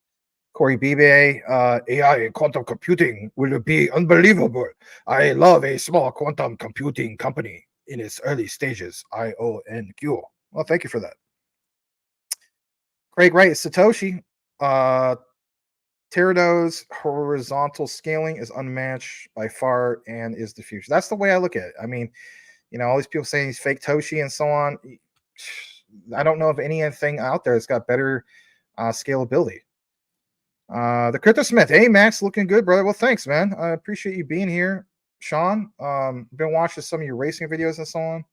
Corey BBA, AI and quantum computing will be unbelievable. I love a small quantum computing company in its early stages. IONQ. Well, thank you for that. Craig Wright, Satoshi. Terranode's horizontal scaling is unmatched by far and is the future. That's the way I look at it. I mean, all these people saying he's fake Toshi and so on. I don't know of anything out there that's got better scalability. The Crypto Smith. Hey, Max, looking good, brother. Well, thanks, man. I appreciate you being here. Sean, been watching some of your racing videos and so on.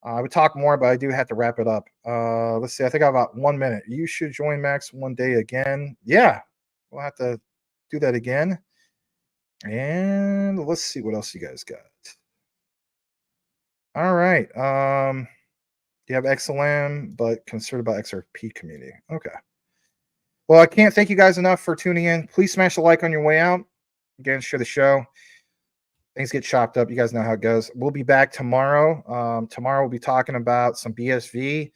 I would talk more, but I do have to wrap it up. Let's see. I think I have about 1 minute. You should join Max one day again. Yeah. We'll have to do that again. And let's see what else you guys got. All right. You have XLM, but concerned about XRP community. Okay. Well, I can't thank you guys enough for tuning in. Please smash a like on your way out. Again, share the show. Things get chopped up. You guys know how it goes. We'll be back tomorrow. Tomorrow we'll be talking about some BSV.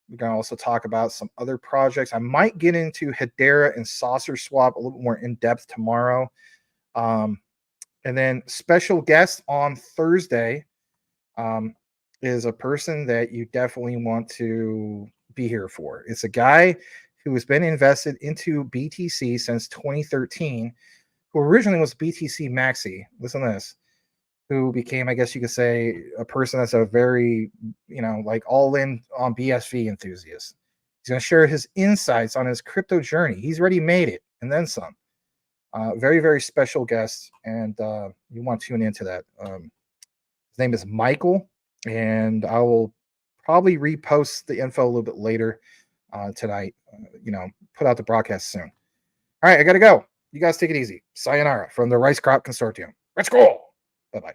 We're going to also talk about some other projects. I might get into Hedera and Saucer Swap a little more in depth tomorrow. And then special guest on Thursday is a person that you definitely want to be here for. It's a guy who has been invested into BTC since 2013, who originally was BTC Maxi. Listen to this. Who became, I guess you could say, a person that's a very, all in on BSV enthusiast. He's going to share his insights on his crypto journey. He's already made it and then some. Very, very special guest, and you want to tune into that. His name is Michael, and I will probably repost the info a little bit later tonight. Put out the broadcast soon. All right, I got to go. You guys take it easy. Sayonara from the Rice Crop Consortium. Let's go. Bye-bye.